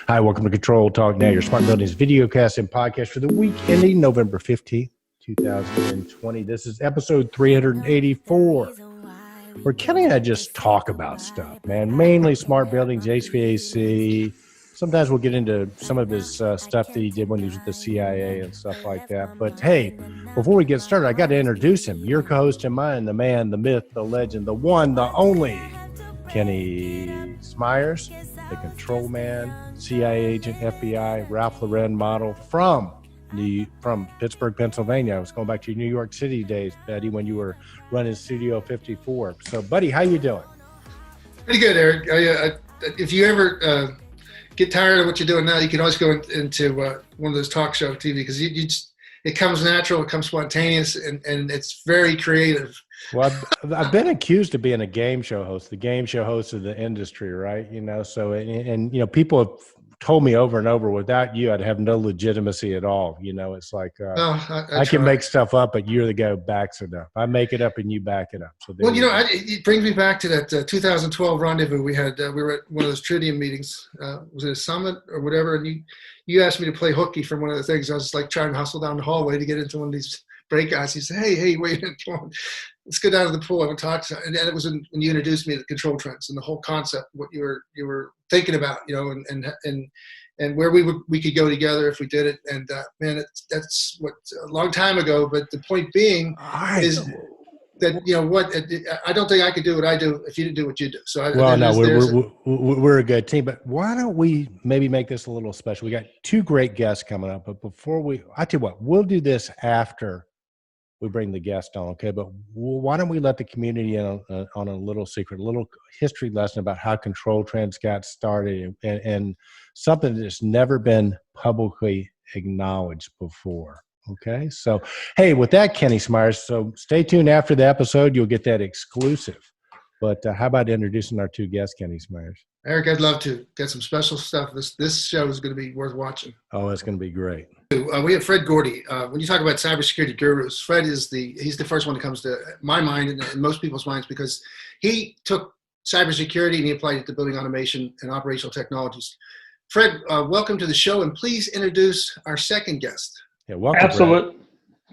Hi, welcome to Control Talk Now, your smart buildings videocast and podcast for the week ending November 15th, 2020. This is episode 384, where Kenny and I just talk about stuff, man, mainly smart buildings, HVAC. Sometimes we'll get into some of his stuff that he did when he was with the CIA and stuff like that. But hey, before we get started, I got to introduce him. Your co-host and mine, the man, the myth, the legend, the one, the only, Kenny Smyers, the control man, CIA agent, FBI, Ralph Lauren model from Pittsburgh, Pennsylvania. I was going back to your New York City days, Betty, when you were running Studio 54. So, buddy, how you doing? Pretty good, Eric. If you ever get tired of what you're doing now, you can always go into one of those talk show TV because it comes natural, it comes spontaneous, and it's very creative. Well, I've been accused of being a game show host, the game show host of the industry, right? So, and people have told me over and over, without you, I'd have no legitimacy at all. It's like I can make stuff up, but you're the guy who backs it up. I make it up and you back it up. So well, it brings me back to that 2012 rendezvous we had. We were at one of those Tritium meetings. Was it a summit or whatever? And you asked me to play hooky from one of the things. I was like trying to hustle down the hallway to get into one of these breakouts. He said, hey, wait, come on. Let's go down to the pool. I want to talk to you. And it was when you introduced me to control trends and the whole concept, what you were thinking about, and where we could go together if we did it. And man, that's what a long time ago. But the point being is that I don't think I could do what I do if you didn't do what you do. So we're a good team. But why don't we maybe make this a little special? We got two great guests coming up, but before I tell you what, we'll do this after we bring the guest on, okay? But why don't we let the community in on a little secret, a little history lesson about how control trends got started and something that's never been publicly acknowledged before, okay? So, hey, with that, Kenny Smyers, so stay tuned after the episode. You'll get that exclusive. But how about introducing our two guests, Kenny Smyers? Eric, I'd love to get some special stuff. This show is going to be worth watching. Oh, it's going to be great. We have Fred Gordy. When you talk about cybersecurity gurus, Fred he's the first one that comes to my mind and most people's minds because he took cybersecurity and he applied it to building automation and operational technologies. Fred, welcome to the show, and please introduce our second guest. Yeah, welcome. Absolutely.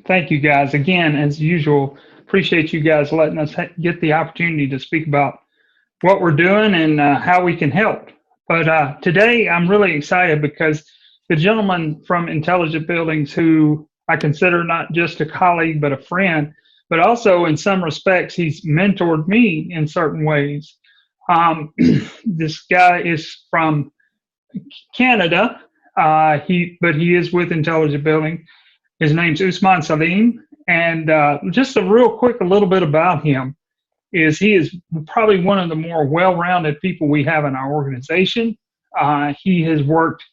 Thank you, guys. Again, as usual, appreciate you guys letting us get the opportunity to speak about what we're doing and how we can help. But today I'm really excited because the gentleman from Intelligent Buildings, who I consider not just a colleague but a friend, but also in some respects he's mentored me in certain ways. This guy is from Canada, but he is with Intelligent Building. His name's Usman Salim, and just a little bit about him is he is probably one of the more well-rounded people we have in our organization. He has worked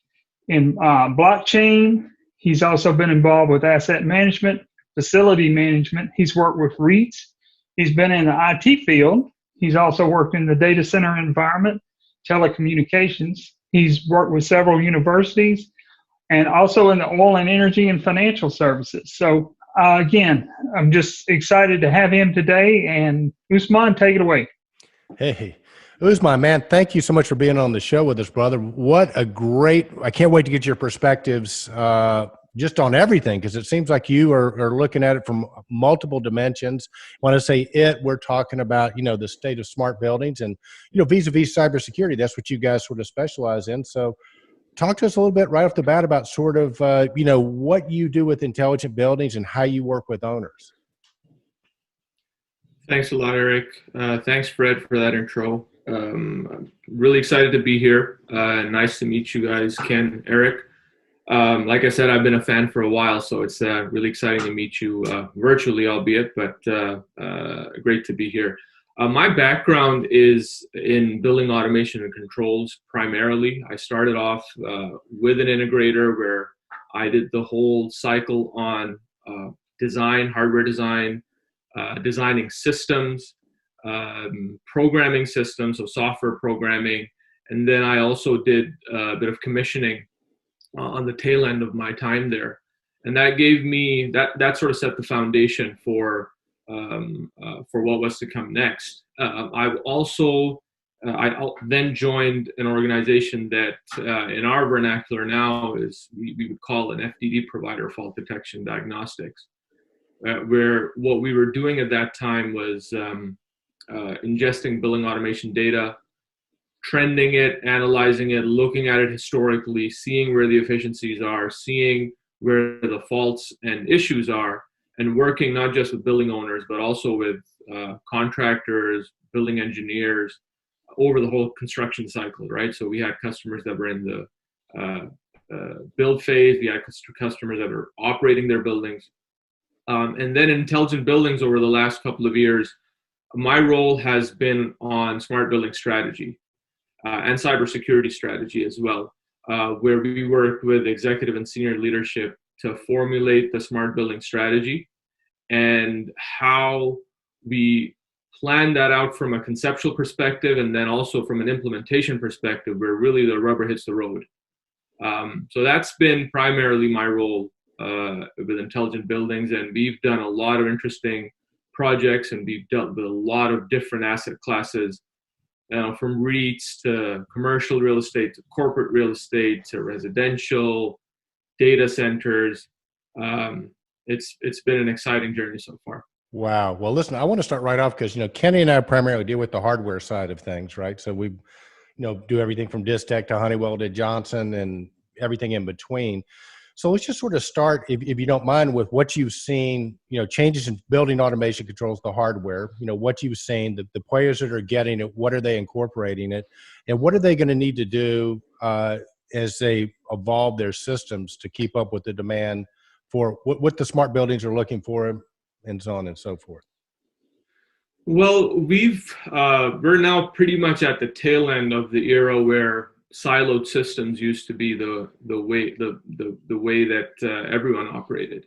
in blockchain. He's also been involved with asset management, facility management. He's worked with REITs. He's been in the IT field. He's also worked in the data center environment, telecommunications. He's worked with several universities and also in the oil and energy and financial services. So again, I'm just excited to have him today. And Usman, take it away. Hey, Usman, man, thank you so much for being on the show with us, brother. I can't wait to get your perspectives just on everything, because it seems like you are looking at it from multiple dimensions. When I say we're talking about, the state of smart buildings and, vis-a-vis cybersecurity. That's what you guys sort of specialize in. So talk to us a little bit right off the bat about sort of, what you do with Intelligent Buildings and how you work with owners. Thanks a lot, Eric. Thanks, Fred, for that intro. I'm really excited to be here. Nice to meet you guys, Ken, Eric. Like I said, I've been a fan for a while, so it's really exciting to meet you virtually, albeit, but great to be here. My background is in building automation and controls primarily. I started off with an integrator where I did the whole cycle on design, hardware design, designing systems, programming systems, so software programming. And then I also did a bit of commissioning on the tail end of my time there. And that gave me, that sort of set the foundation for what was to come next. I've also then joined an organization that in our vernacular now is we would call an FDD provider, fault detection diagnostics, where what we were doing at that time was ingesting billing automation data, trending it, analyzing it, looking at it historically, seeing where the efficiencies are, seeing where the faults and issues are, and working not just with billing owners, but also with contractors, building engineers, over the whole construction cycle, right? So we had customers that were in the build phase, we had customers that were operating their buildings. And then in intelligent buildings over the last couple of years, my role has been on smart building strategy and cybersecurity strategy as well, where we work with executive and senior leadership to formulate the smart building strategy and how we plan that out from a conceptual perspective, and then also from an implementation perspective, where really the rubber hits the road. So that's been primarily my role with intelligent buildings, and we've done a lot of interesting projects, and we've dealt with a lot of different asset classes, from REITs to commercial real estate to corporate real estate to residential, data centers. It's been an exciting journey so far. Wow. Well, listen, I want to start right off because, Kenny and I primarily deal with the hardware side of things, right? So we, do everything from Distech to Honeywell to Johnson and everything in between. So let's just sort of start, if you don't mind, with what you've seen, changes in building automation controls, the hardware, what you've seen, the players that are getting it, what are they incorporating it, and what are they going to need to do as they evolve their systems to keep up with the demand for what the smart buildings are looking for, and so on and so forth. Well, we're now pretty much at the tail end of the era where siloed systems used to be the way that everyone operated,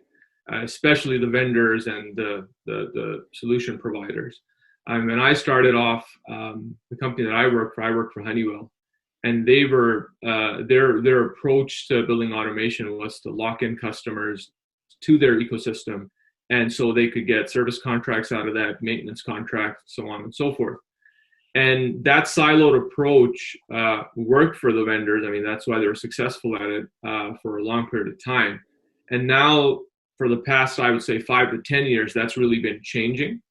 especially the vendors and the solution providers. When I started off, the company that I worked for Honeywell, and they were their approach to building automation was to lock in customers to their ecosystem, and so they could get service contracts out of that, maintenance contracts, so on and so forth. And that siloed approach worked for the vendors. I mean, that's why they were successful at it for a long period of time. And now, for the past, I would say 5 to 10 years, that's really been changing.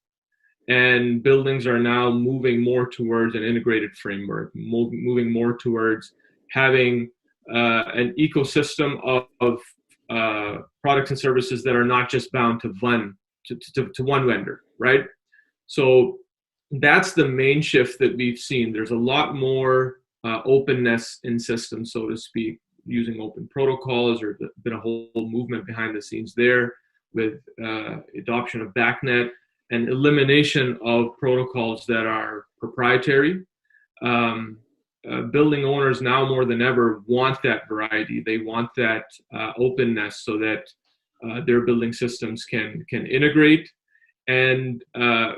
And buildings are now moving more towards an integrated framework, moving more towards having an ecosystem of products and services that are not just bound to one vendor, right? So that's the main shift that we've seen. There's a lot more openness in systems, so to speak, using open protocols. There's been a whole movement behind the scenes there with adoption of BACnet and elimination of protocols that are proprietary. Building owners now more than ever want that variety. They want that openness so that their building systems can integrate. And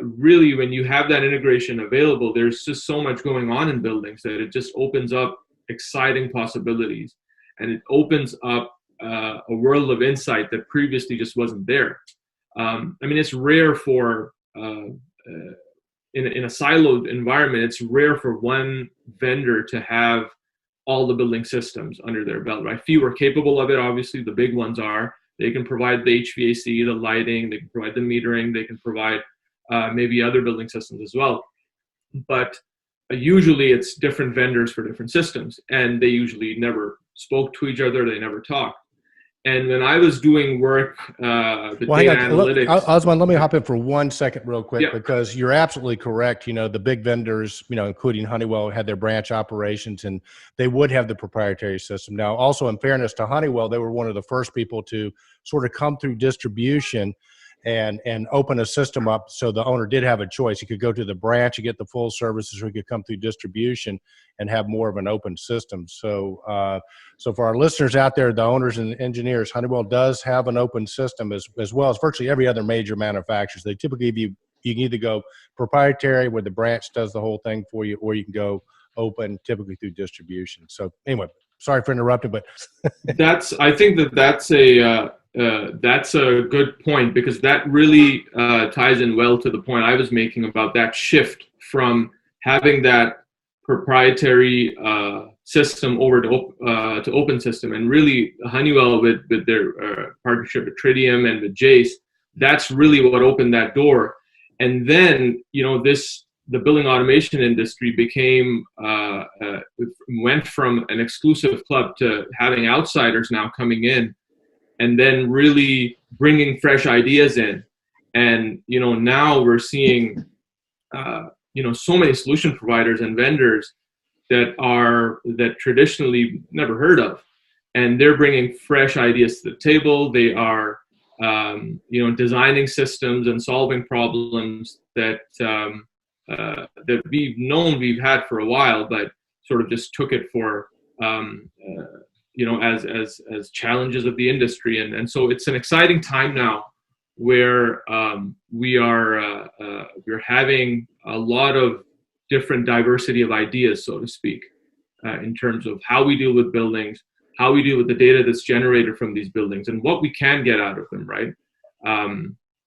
really, when you have that integration available, there's just so much going on in buildings that it just opens up exciting possibilities. And it opens up a world of insight that previously just wasn't there. It's rare for, in a siloed environment, it's rare for one vendor to have all the building systems under their belt, right? Few are capable of it, obviously, the big ones are. They can provide the HVAC, the lighting, they can provide the metering, they can provide maybe other building systems as well. But usually it's different vendors for different systems, and they usually never spoke to each other, they never talked. And when I was doing work, data analytics. Osman, let me hop in for 1 second real quick, Yeah. Because you're absolutely correct. The big vendors, including Honeywell, had their branch operations, and they would have the proprietary system. Now, also in fairness to Honeywell, they were one of the first people to sort of come through distribution and open a system up so the owner did have a choice. He could go to the branch and get the full services, or he could come through distribution and have more of an open system. So so for our listeners out there, the owners and engineers, Honeywell does have an open system as well as virtually every other major manufacturer. They typically give you can either go proprietary where the branch does the whole thing for you, or you can go open, typically through distribution. So anyway, sorry for interrupting, but I think that's a good point, because that really ties in well to the point I was making about that shift from having that proprietary system over to open system. And really, Honeywell with their partnership with Tritium and with Jace, that's really what opened that door. And then, the building automation industry went from an exclusive club to having outsiders now coming in, and then really bringing fresh ideas in. And, now we're seeing, so many solution providers and vendors that traditionally never heard of, and they're bringing fresh ideas to the table. They are, designing systems and solving problems that we've had for a while, but sort of just took it for, as challenges of the industry. And so it's an exciting time now where we're having a lot of different diversity of ideas, so to speak, in terms of how we deal with buildings, how we deal with the data that's generated from these buildings, and what we can get out of them, right?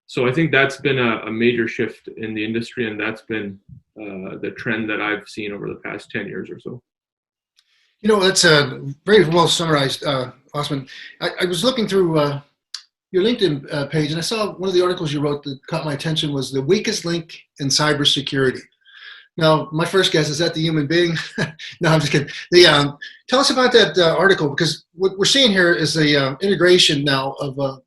So I think that's been a major shift in the industry, and that's been the trend that I've seen over the past 10 years or so. That's very well summarized, Osman. I was looking through your LinkedIn page, and I saw one of the articles you wrote that caught my attention was the weakest link in cybersecurity. Now, my first guess, is that the human being? No, I'm just kidding. Tell us about that article, because what we're seeing here is the integration now of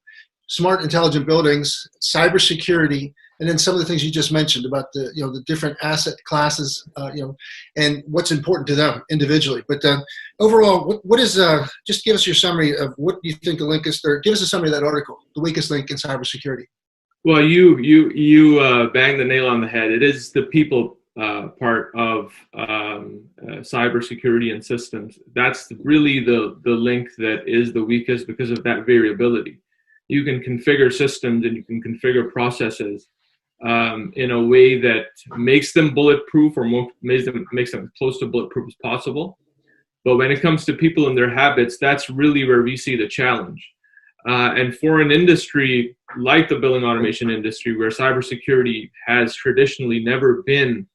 smart, intelligent buildings, cybersecurity, and then some of the things you just mentioned about the different asset classes, and what's important to them individually. But overall, what is just give us your summary of what you think the link is, or give us a summary of that article, the weakest link in cybersecurity. Well, you banged the nail on the head. It is the people part of cybersecurity and systems. That's really the link that is the weakest because of that variability. You can configure systems and you can configure processes in a way that makes them bulletproof, or makes them close to bulletproof as possible. But when it comes to people and their habits, that's really where we see the challenge. And for an industry like the building automation industry, where cybersecurity has traditionally never been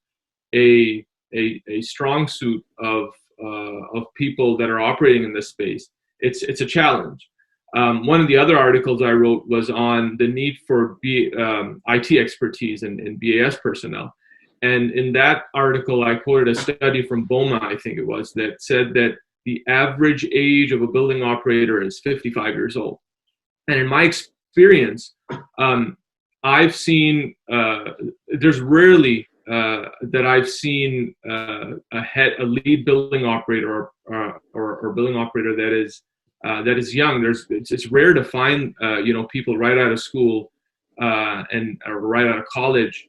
a strong suit of people that are operating in this space, it's a challenge. One of the other articles I wrote was on the need for IT expertise and BAS personnel. And in that article, I quoted a study from BOMA, I think it was, that said that the average age of a building operator is 55 years old. And in my experience, I've seen, there's rarely that I've seen a lead building operator or building operator that is young. It's rare to find people right out of school or right out of college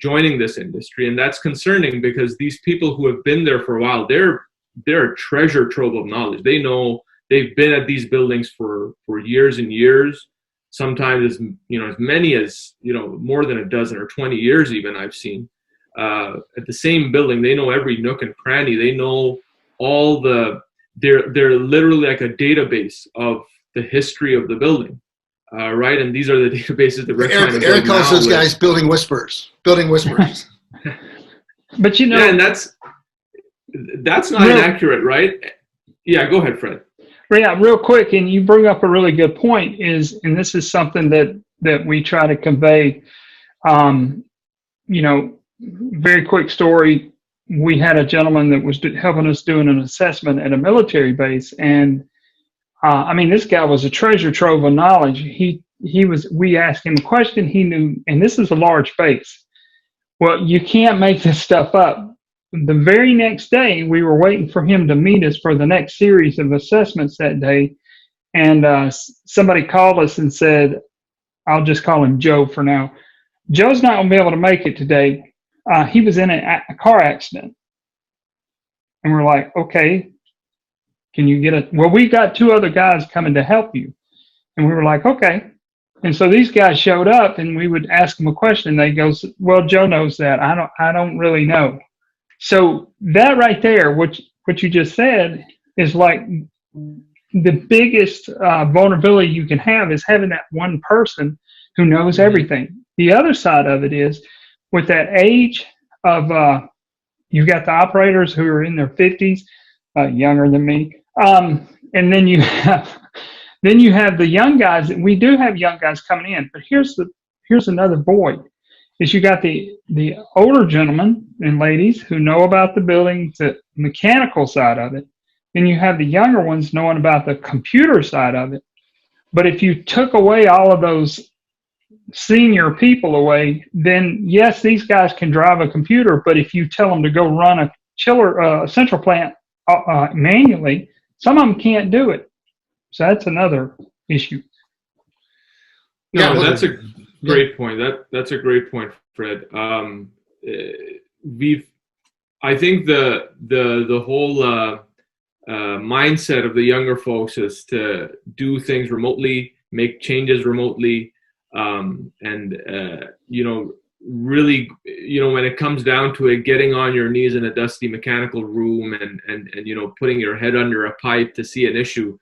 joining this industry, and that's concerning because these people who have been there for a while, they're a treasure trove of knowledge. They know, they've been at these buildings for years and years. Sometimes as many as more than a dozen or 20 years even I've seen at the same building. They know every nook and cranny. They know all they're literally like a database of the history of the building, right? And these are the databases that we're trying to build. Eric calls those guys building whisperers. Building whisperers. But yeah, and that's not inaccurate, right? Yeah, go ahead, Fred. Yeah, real quick, and you bring up a really good point, and this is something that we try to convey. Very quick story. We had a gentleman that was helping us doing an assessment at a military base, and this guy was a treasure trove of knowledge. We asked him a question, he knew, and this is a large base. Well, you can't make this stuff up. The very next day, we were waiting for him to meet us for the next series of assessments that day. And somebody called us and said, I'll just call him Joe for now. Joe's not going to be able to make it today. He was in a car accident. And we're like, okay, can you get well, we got two other guys coming to help you. And we were like, okay. And so these guys showed up, and we would ask them a question. And they go, well, Joe knows that. I don't really know. So that right there, what you just said, is like the biggest vulnerability you can have is having that one person who knows everything. The other side of it is with that age of you've got the operators who are in their 50s, younger than me, and then you have the young guys. We do have young guys coming in, but here's another void: is you got the older gentlemen and ladies who know about the building, the mechanical side of it, then you have the younger ones knowing about the computer side of it. But if you took away all of those senior people away, then yes, these guys can drive a computer. But if you tell them to go run a central plant manually, some of them can't do it. So that's another issue. No, Yeah, that's a great point. That's a great point, Fred. I think the whole mindset of the younger folks is to do things remotely, make changes remotely, and really, when it comes down to it, getting on your knees in a dusty mechanical room and putting your head under a pipe to see an issue.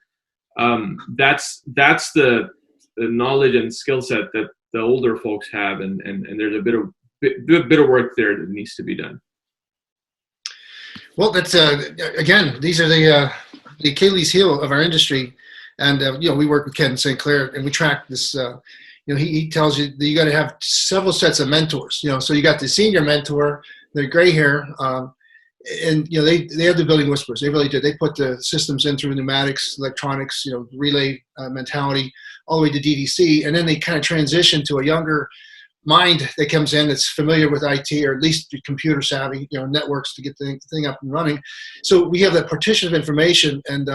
That's the knowledge and skill set that the older folks have, and there's a bit of work there that needs to be done. Well, that's again, these are the Achilles heel of our industry, and we work with Ken St. Clair, and we track this. He tells you that you got to have several sets of mentors. So you got the senior mentor, the gray hair, and they have the building whispers. They really do. They put the systems in through pneumatics, electronics, relay mentality, all the way to DDC, and then they kind of transition to a younger mind that comes in that's familiar with IT, or at least computer savvy, networks to get the thing up and running. So we have that partition of information, and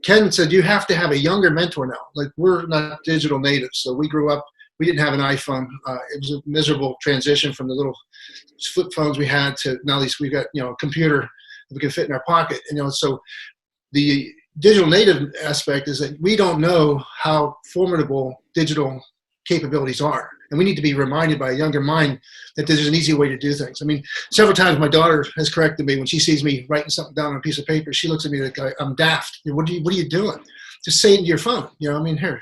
Ken said you have to have a younger mentor now. Like, we're not digital natives, so we grew up. We didn't have an iPhone. It was a miserable transition from the little flip phones we had to now. At least we've got a computer that we can fit in our pocket. So the digital native aspect is that we don't know how formidable digital capabilities are. And we need to be reminded by a younger mind that there's an easy way to do things. I mean, several times my daughter has corrected me when she sees me writing something down on a piece of paper. She looks at me like I'm daft. What are you doing? Just say it into your phone. Here,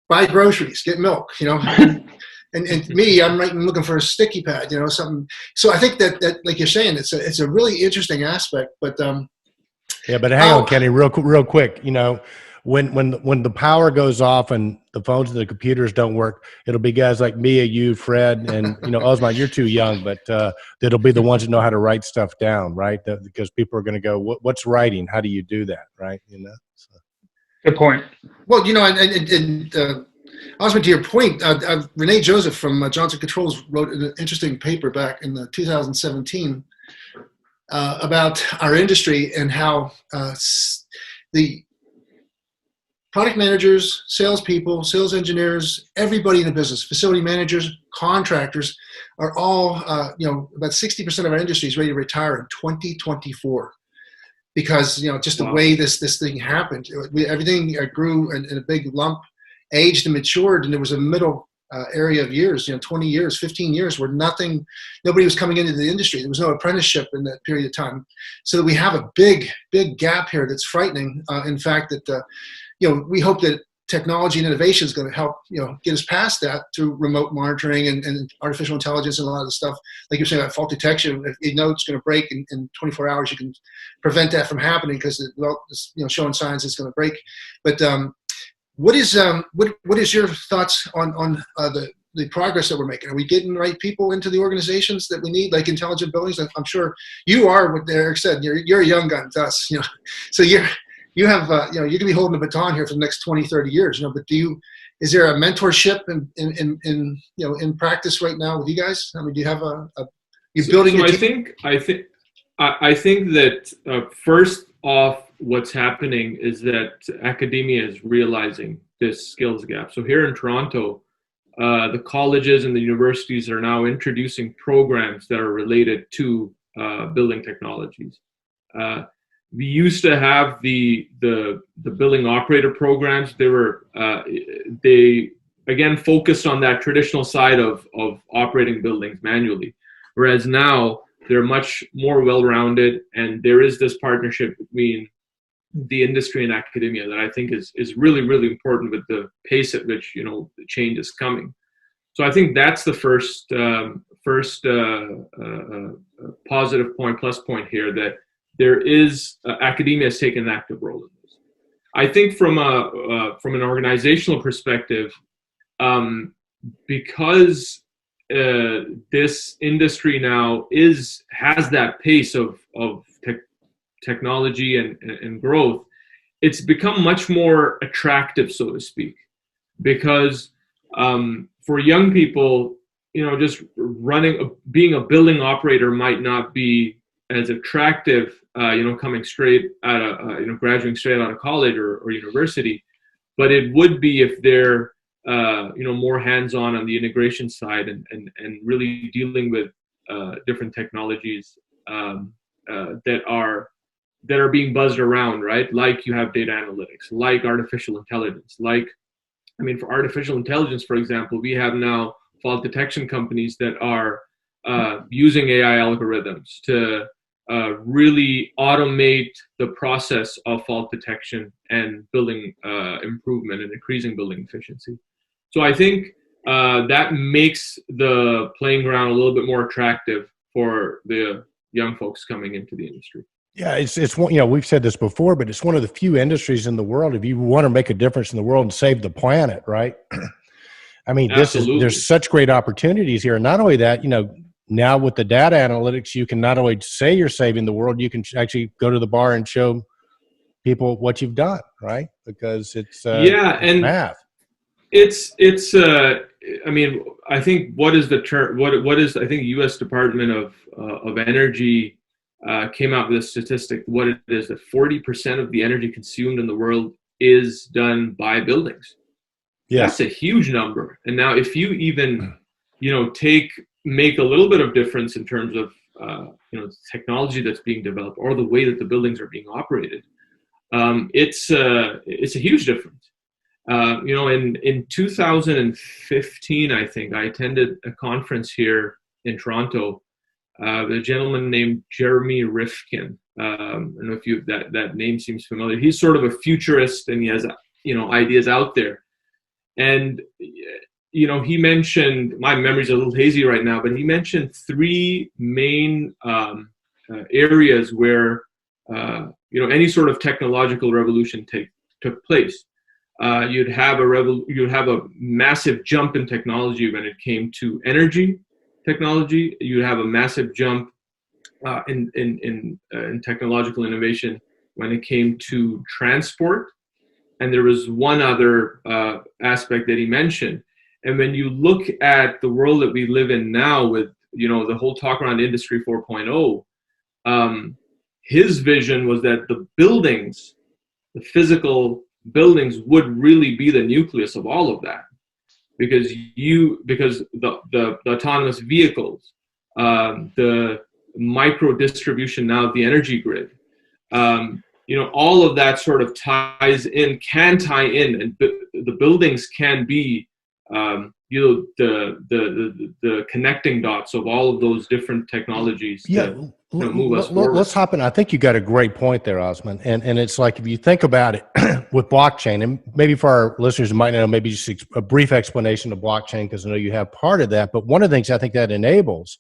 buy groceries, get milk. And me, I'm looking for a sticky pad. Something. So I think that like you're saying, it's a really interesting aspect. But yeah, but hang on, Kenny, real quick. When the power goes off and the phones and the computers don't work, it'll be guys like Mia, you, Fred, and Osman. You're too young, but it'll be the ones that know how to write stuff down, right? Because people are going to go, "What's writing? How do you do that?" Right? So. Good point. Well, and Osman, to your point, Renee Joseph from Johnson Controls wrote an interesting paper back in 2017 about our industry and how the product managers, salespeople, sales engineers, everybody in the business, facility managers, contractors, are all, about 60% of our industry is ready to retire in 2024. Because, just the way this thing happened. Everything grew in a big lump, aged and matured, and there was a middle area of years, 20 years, 15 years, where nobody was coming into the industry. There was no apprenticeship in that period of time. So that we have a big gap here that's frightening. In fact, that we hope that technology and innovation is going to help, get us past that through remote monitoring and artificial intelligence and a lot of the stuff. Like you're saying about fault detection, if you know it's going to break in 24 hours, you can prevent that from happening because it's showing signs it's going to break. But what is your thoughts on the progress that we're making? Are we getting the right people into the organizations that we need, like intelligent buildings? I'm sure you are. What Eric said, you're a young gun to us, so you have, you're going to be holding the baton here for the next 20, 30 years, but is there a mentorship in practice right now with you guys? I mean, do you have you're building so a team? I think that first off, what's happening is that academia is realizing this skills gap. So here in Toronto, the colleges and the universities are now introducing programs that are related to building technologies. We used to have the building operator programs. They again focused on that traditional side of operating buildings manually, whereas now they're much more well-rounded, and there is this partnership between the industry and academia that I think is really, really important with the pace at which the change is coming. So I think that's the first first positive point, plus point here, that there is academia has taken an active role in this. I think from an organizational perspective, because this industry now has that pace of technology and growth, it's become much more attractive, so to speak, because for young people, just being a building operator might not be as attractive, coming straight out of, graduating straight out of college or university, but it would be if they're, more hands-on on the integration side and really dealing with different technologies that are being buzzed around, right? Like you have data analytics, like artificial intelligence, for artificial intelligence, for example, we have now fault detection companies that are using AI algorithms to really automate the process of fault detection and building improvement and increasing building efficiency. So I think that makes the playing ground a little bit more attractive for the young folks coming into the industry. Yeah, it's one, we've said this before, but it's one of the few industries in the world, if you want to make a difference in the world and save the planet, right? I mean, there's such great opportunities here. And not only that, now with the data analytics, you can not only say you're saving the world, you can actually go to the bar and show people what you've done, right? Because it's and math. I think what is the term? What is I think U.S. Department of Energy came out with a statistic. What it is that 40% of the energy consumed in the world is done by buildings. Yes. That's a huge number. And now, if you even make a little bit of difference in terms of technology that's being developed or the way that the buildings are being operated, it's a huge difference. In 2015, I think I attended a conference here in Toronto. A gentleman named Jeremy Rifkin. I don't know if that name seems familiar. He's sort of a futurist, and he has ideas out there. And he mentioned, my memory's a little hazy right now, but he mentioned three main areas where any sort of technological revolution took place. You'd have a massive jump in technology when it came to energy technology. You'd have a massive jump in technological innovation when it came to transport. And there was one other aspect that he mentioned. And when you look at the world that we live in now with, the whole talk around Industry 4.0, his vision was that the buildings, the physical buildings, would really be the nucleus of all of that. Because the autonomous vehicles, the micro distribution now of the energy grid, all of that sort of can tie in, and the buildings can be, the connecting dots of all of those different technologies. Move us forward. Let's hop in. I think you got a great point there, Osman. And it's like, if you think about it with blockchain, and maybe for our listeners who might not know, maybe just a brief explanation of blockchain, because I know you have part of that. But one of the things I think that enables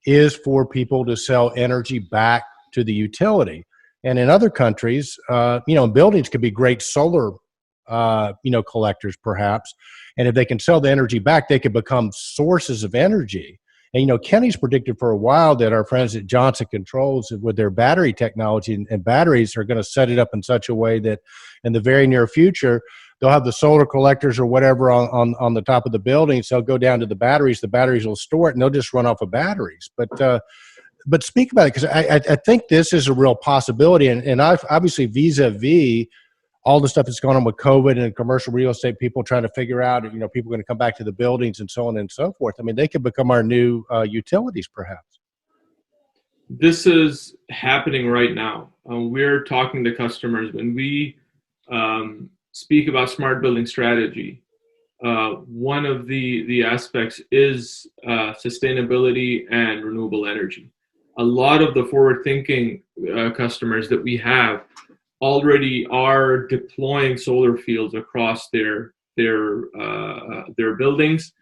is for people to sell energy back to the utility. And in other countries, buildings could be great solar, collectors perhaps. And if they can sell the energy back, they could become sources of energy. And, Kenny's predicted for a while that our friends at Johnson Controls, with their battery technology and batteries, are going to set it up in such a way that in the very near future, they'll have the solar collectors or whatever on the top of the buildings. They'll go down to the batteries will store it, and they'll just run off of batteries. But speak about it, because I think this is a real possibility. And I've obviously vis-a-vis all the stuff that's going on with COVID and commercial real estate, people trying to figure out, people are going to come back to the buildings and so on and so forth. I mean, they could become our new utilities, perhaps. This is happening right now. We're talking to customers when we speak about smart building strategy. One of the aspects is sustainability and renewable energy. A lot of the forward-thinking customers that we have already are deploying solar fields across their buildings.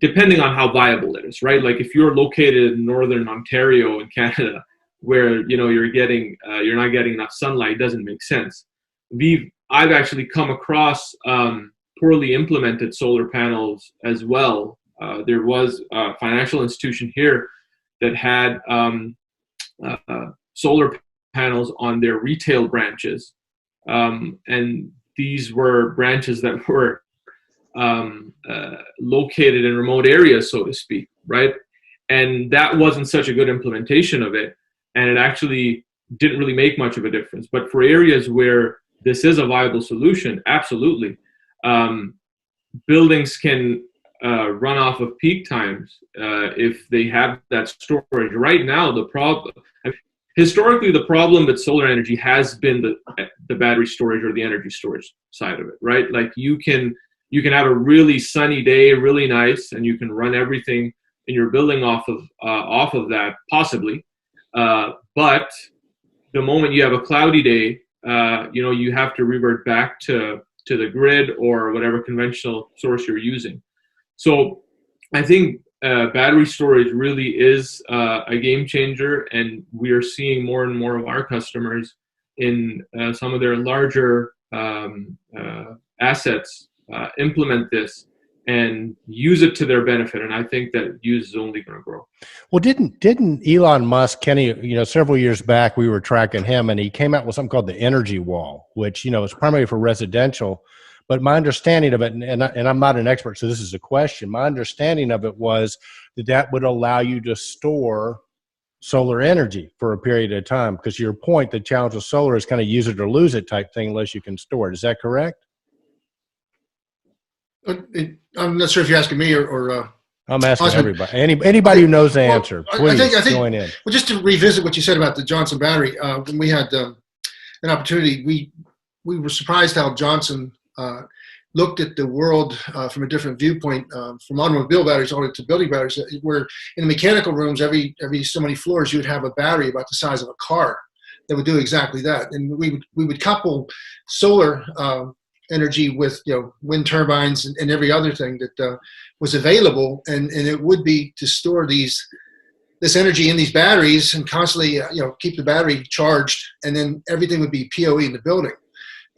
depending on how viable it is, right? Like if you're located in northern Ontario in Canada, where you're not getting enough sunlight, it doesn't make sense. I've actually come across poorly implemented solar panels as well. There was a financial institution here that had solar panels on their retail branches, and these were branches that were located in remote areas, so to speak, right? And that wasn't such a good implementation of it, and it actually didn't really make much of a difference. But for areas where this is a viable solution, absolutely. Buildings can run off of peak times if they have that storage. Right now, historically, the problem with solar energy has been the battery storage or the energy storage side of it, right? Like you can have a really sunny day, really nice, and you can run everything in your building off of that, possibly. But the moment you have a cloudy day, you have to revert back to the grid or whatever conventional source you're using. So I think battery storage really is a game changer, and we are seeing more and more of our customers in some of their larger assets implement this and use it to their benefit. And I think that use is only going to grow. Well, didn't Elon Musk, Kenny, several years back, we were tracking him, and he came out with something called the energy wall, which, is primarily for residential. But my understanding of it, and I'm not an expert, so this is a question. My understanding of it was that would allow you to store solar energy for a period of time. Because your point, the challenge with solar is kind of use it or lose it type thing, unless you can store it. Is that correct? I'm not sure if you're asking me or I'm asking everybody. Anybody who knows the answer, please I think, join in. Well, just to revisit what you said about the Johnson battery, when we had an opportunity, we were surprised how Johnson looked at the world from a different viewpoint, from automobile batteries all the way to building batteries. Where in the mechanical rooms, every so many floors, you would have a battery about the size of a car that would do exactly that. And we would couple solar energy with wind turbines and every other thing that was available, and it would be to store this energy in these batteries and constantly keep the battery charged, and then everything would be PoE in the building.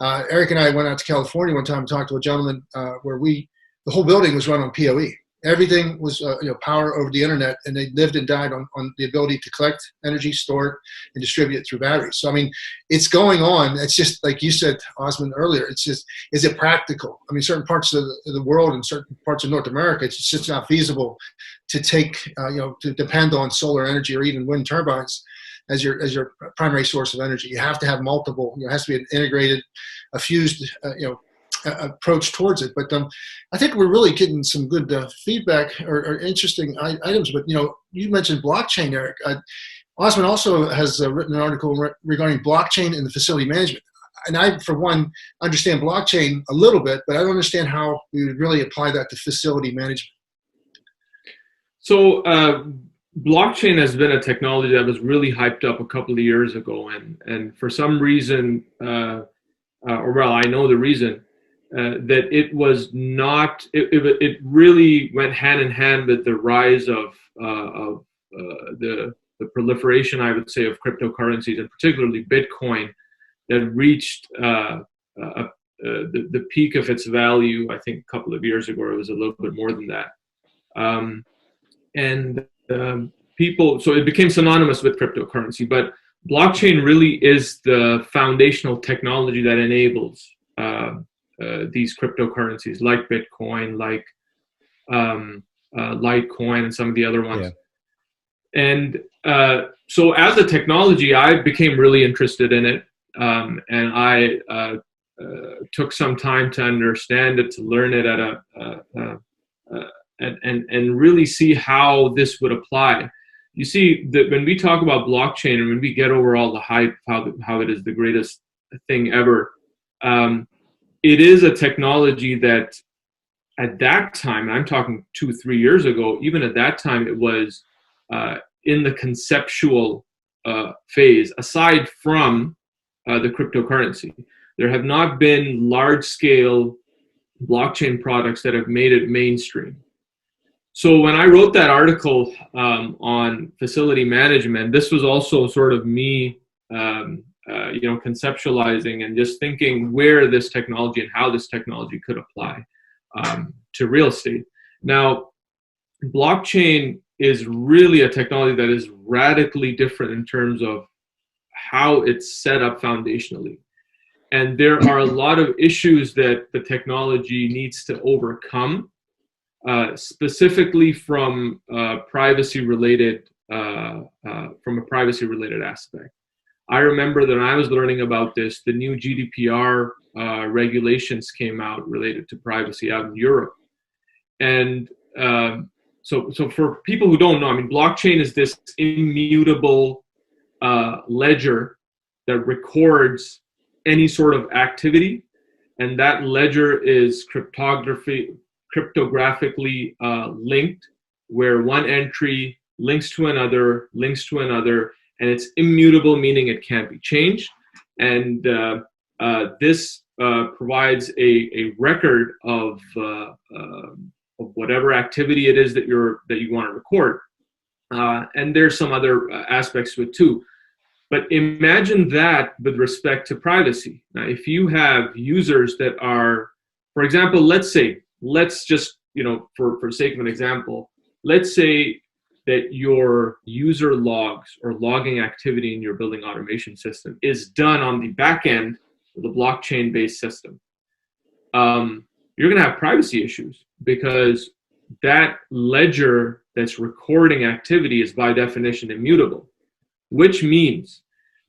Eric and I went out to California one time and talked to a gentleman where the whole building was run on PoE. Everything was power over the internet, and they lived and died on the ability to collect energy, store it, and distribute it through batteries. So I mean, it's going on. It's just like you said, Osman, earlier. It's just, is it practical? I mean, certain parts of the world and certain parts of North America, it's just not feasible to take to depend on solar energy or even wind turbines as your primary source of energy. You have to have multiple. It has to be an integrated, a fused approach towards it. But I think we're really getting some good feedback or interesting items. But you mentioned blockchain, Eric. Osman also has written an article regarding blockchain and the facility management. And I, for one, understand blockchain a little bit, but I don't understand how we would really apply that to facility management. So blockchain has been a technology that was really hyped up a couple of years ago, and for some reason, I know the reason. That it was not. It really went hand in hand with the rise of the proliferation, I would say, of cryptocurrencies, and particularly Bitcoin, that reached the peak of its value. I think a couple of years ago, it was a little bit more than that, people. So it became synonymous with cryptocurrency, but blockchain really is the foundational technology that enables these cryptocurrencies like Bitcoin, like Litecoin, and some of the other ones. Yeah. And so as a technology, I became really interested in it, and I took some time to understand it, to learn it and really see how this would apply. You see, that when we talk about blockchain and when we get over all the hype, how it is the greatest thing ever, it is a technology that at that time, I'm talking 2-3 years ago, even at that time, it was in the conceptual phase, aside from the cryptocurrency. There have not been large-scale blockchain products that have made it mainstream. So when I wrote that article on facility management, this was also sort of me, conceptualizing and just thinking where this technology and how this technology could apply to real estate. Now, blockchain is really a technology that is radically different in terms of how it's set up foundationally. And there are a lot of issues that the technology needs to overcome, specifically from privacy-related aspect. I remember that when I was learning about this, the new GDPR regulations came out related to privacy out in Europe. And so for people who don't know, I mean, blockchain is this immutable ledger that records any sort of activity, and that ledger is cryptographically linked, where one entry links to another, and it's immutable, meaning it can't be changed. And this provides a record of whatever activity it is that you want to record. And there's some other aspects to it too. But imagine that with respect to privacy. Now, if you have users that are, for example, let's just, for sake of an example, let's say that your user logs or logging activity in your building automation system is done on the back end of the blockchain-based system. You're going to have privacy issues because that ledger that's recording activity is by definition immutable, which means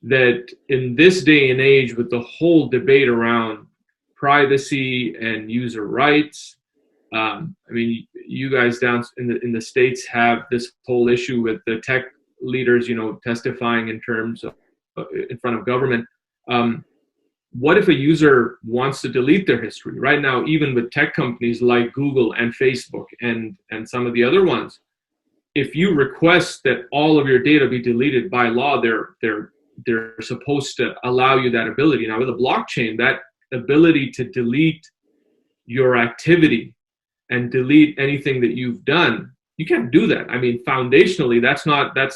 that in this day and age, with the whole debate around privacy and user rights, I mean, you guys down in the States have this whole issue with the tech leaders, testifying in terms of in front of government. What if a user wants to delete their history? Right now, even with tech companies like Google and Facebook and some of the other ones, if you request that all of your data be deleted by law, they're supposed to allow you that ability. Now, with a blockchain, that ability to delete your activity and delete anything that you've done, you can't do that. I mean, foundationally, that's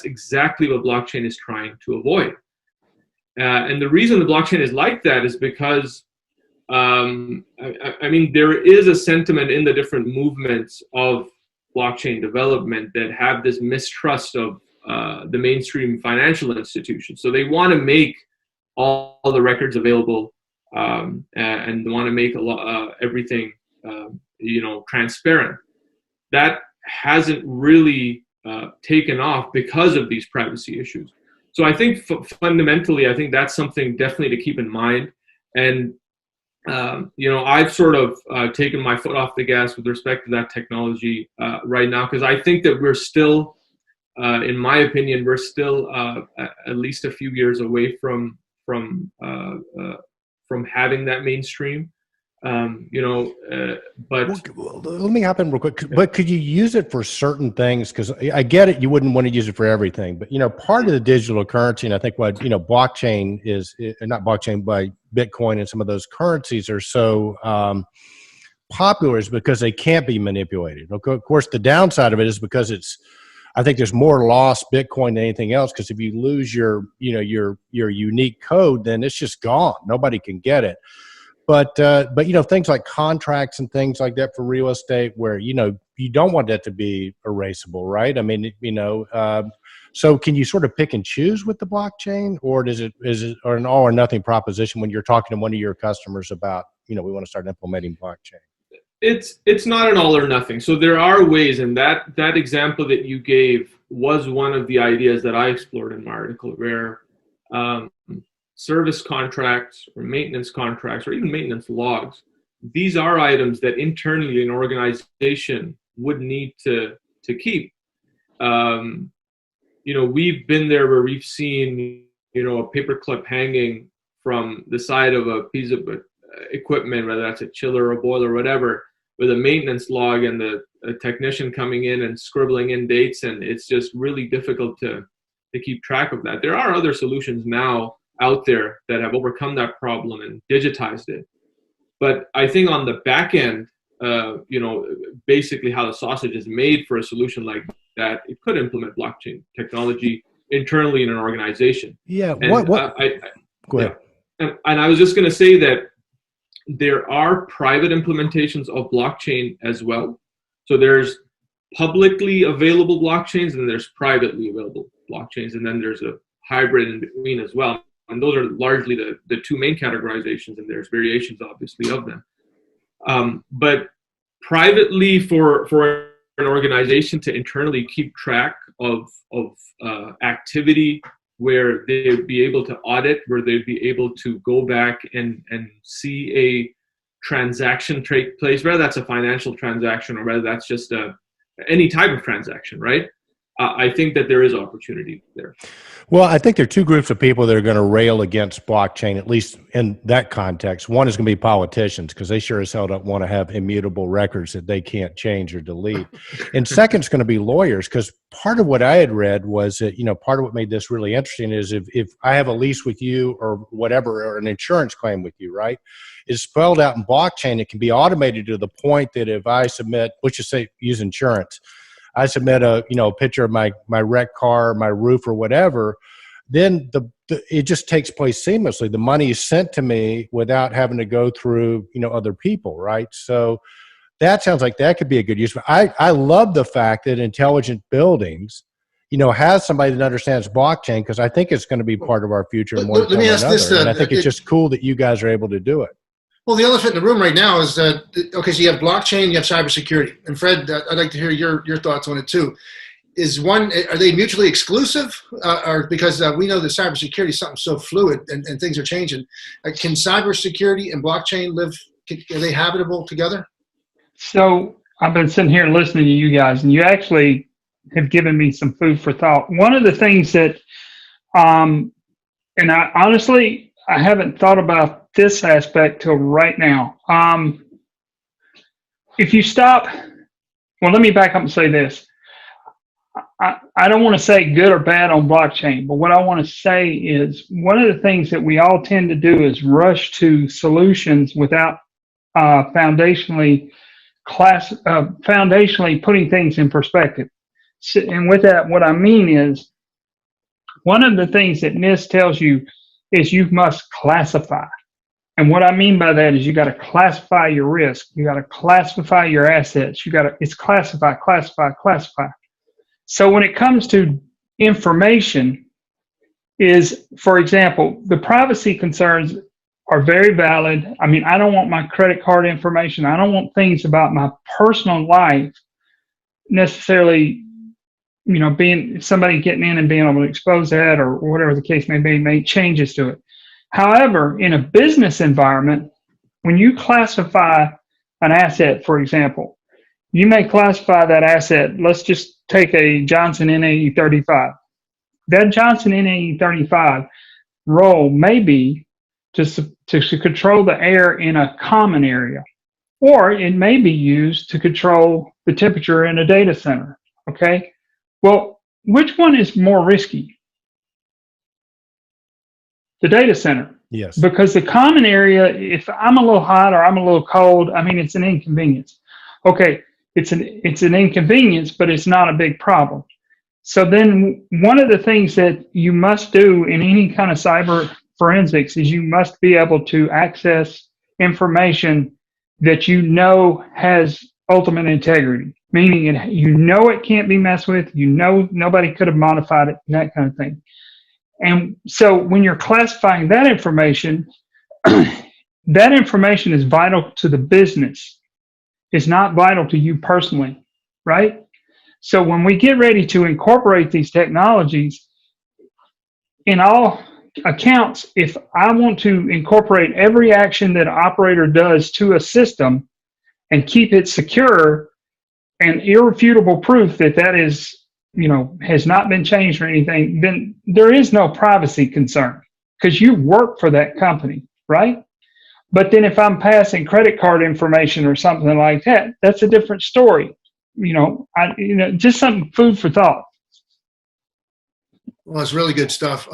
exactly what blockchain is trying to avoid. And the reason the blockchain is like that is because, I mean, there is a sentiment in the different movements of blockchain development that have this mistrust of the mainstream financial institutions. So they want to make all the records available and want to make everything, transparent. That hasn't really taken off because of these privacy issues. So I think fundamentally, I think that's something definitely to keep in mind. And, I've sort of taken my foot off the gas with respect to that technology right now, because I think that we're still, in my opinion, we're still at least a few years away from having that mainstream. But let me hop in real quick. But could you use it for certain things? Because I get it, you wouldn't want to use it for everything. But part of the digital currency, and I think what blockchain is not blockchain, but Bitcoin and some of those currencies are so popular is because they can't be manipulated. Of course, the downside of it is because I think there's more lost Bitcoin than anything else. Because if you lose your unique code, then it's just gone. Nobody can get it. But things like contracts and things like that for real estate, where you don't want that to be erasable, right? I mean, so can you sort of pick and choose with the blockchain, or is it an all or nothing proposition when you're talking to one of your customers about we want to start implementing blockchain? It's not an all or nothing. So there are ways, and that example that you gave was one of the ideas that I explored in my article, where service contracts or maintenance contracts or even maintenance logs, these are items that internally an organization would need to keep. We've been there where we've seen a paper clip hanging from the side of a piece of equipment, whether that's a chiller or a boiler or whatever, with a maintenance log, and a technician coming in and scribbling in dates, and it's just really difficult to keep track of that. There are other solutions now out there that have overcome that problem and digitized it. But I think on the back end, basically how the sausage is made for a solution like that, it could implement blockchain technology internally in an organization. Yeah. And What? Go ahead. and I was just going to say that there are private implementations of blockchain as well. So there's publicly available blockchains and there's privately available blockchains, and then there's a hybrid in between as well. And those are largely the two main categorizations, and there's variations obviously of them. But privately, for an organization to internally keep track of activity, where they'd be able to audit, where they'd be able to go back and see a transaction take place, whether that's a financial transaction or whether that's just any type of transaction, right? I think that there is opportunity there. Well, I think there are two groups of people that are going to rail against blockchain, at least in that context. One is going to be politicians, because they sure as hell don't want to have immutable records that they can't change or delete. And second is going to be lawyers, because part of what I had read was that, part of what made this really interesting is if I have a lease with you or whatever, or an insurance claim with you, right, is spelled out in blockchain. It can be automated to the point that if I submit, let's just say use insurance, I submit a picture of my wrecked car, my roof, or whatever, then it just takes place seamlessly. The money is sent to me without having to go through other people, right? So that sounds like that could be a good use. But I love the fact that intelligent buildings, has somebody that understands blockchain, because I think it's going to be part of our future more than another. And I think it's just cool that you guys are able to do it. Well, the elephant in the room right now is that, okay, so you have blockchain, you have cybersecurity. And Fred, I'd like to hear your thoughts on it too. Are they mutually exclusive? Or because we know that cybersecurity is something so fluid and things are changing. Can cybersecurity and blockchain are they habitable together? So I've been sitting here listening to you guys, and you actually have given me some food for thought. One of the things that, and I honestly haven't thought about this aspect till right now. If you stop, well, let me back up and say this. I don't want to say good or bad on blockchain, but what I want to say is one of the things that we all tend to do is rush to solutions without foundationally putting things in perspective. And with that, what I mean is one of the things that NIST tells you is you must classify. And what I mean by that is you got to classify your risk. You got to classify your assets. It's classify. So when it comes to information is, for example, the privacy concerns are very valid. I mean, I don't want my credit card information. I don't want things about my personal life necessarily, being somebody getting in and being able to expose that or whatever the case may be, make changes to it. However, in a business environment, when you classify an asset, for example, you may classify that asset. Let's just take a Johnson NAE 35. That Johnson NAE 35 role may be to control the air in a common area, or it may be used to control the temperature in a data center. Okay. Well, which one is more risky? The data center. Yes. Because the common area, if I'm a little hot or I'm a little cold, I mean, it's an inconvenience. Okay, it's an inconvenience, but it's not a big problem. So then one of the things that you must do in any kind of cyber forensics is you must be able to access information that has ultimate integrity, meaning it can't be messed with, nobody could have modified it, that kind of thing. And so when you're classifying that information, that information is vital to the business. It's not vital to you personally, right? So when we get ready to incorporate these technologies, in all accounts, if I want to incorporate every action that an operator does to a system and keep it secure and irrefutable proof that is has not been changed or anything, then there is no privacy concern because you work for that company, right? But then if I'm passing credit card information or something like that, that's a different story. Just some food for thought. Well, it's really good stuff.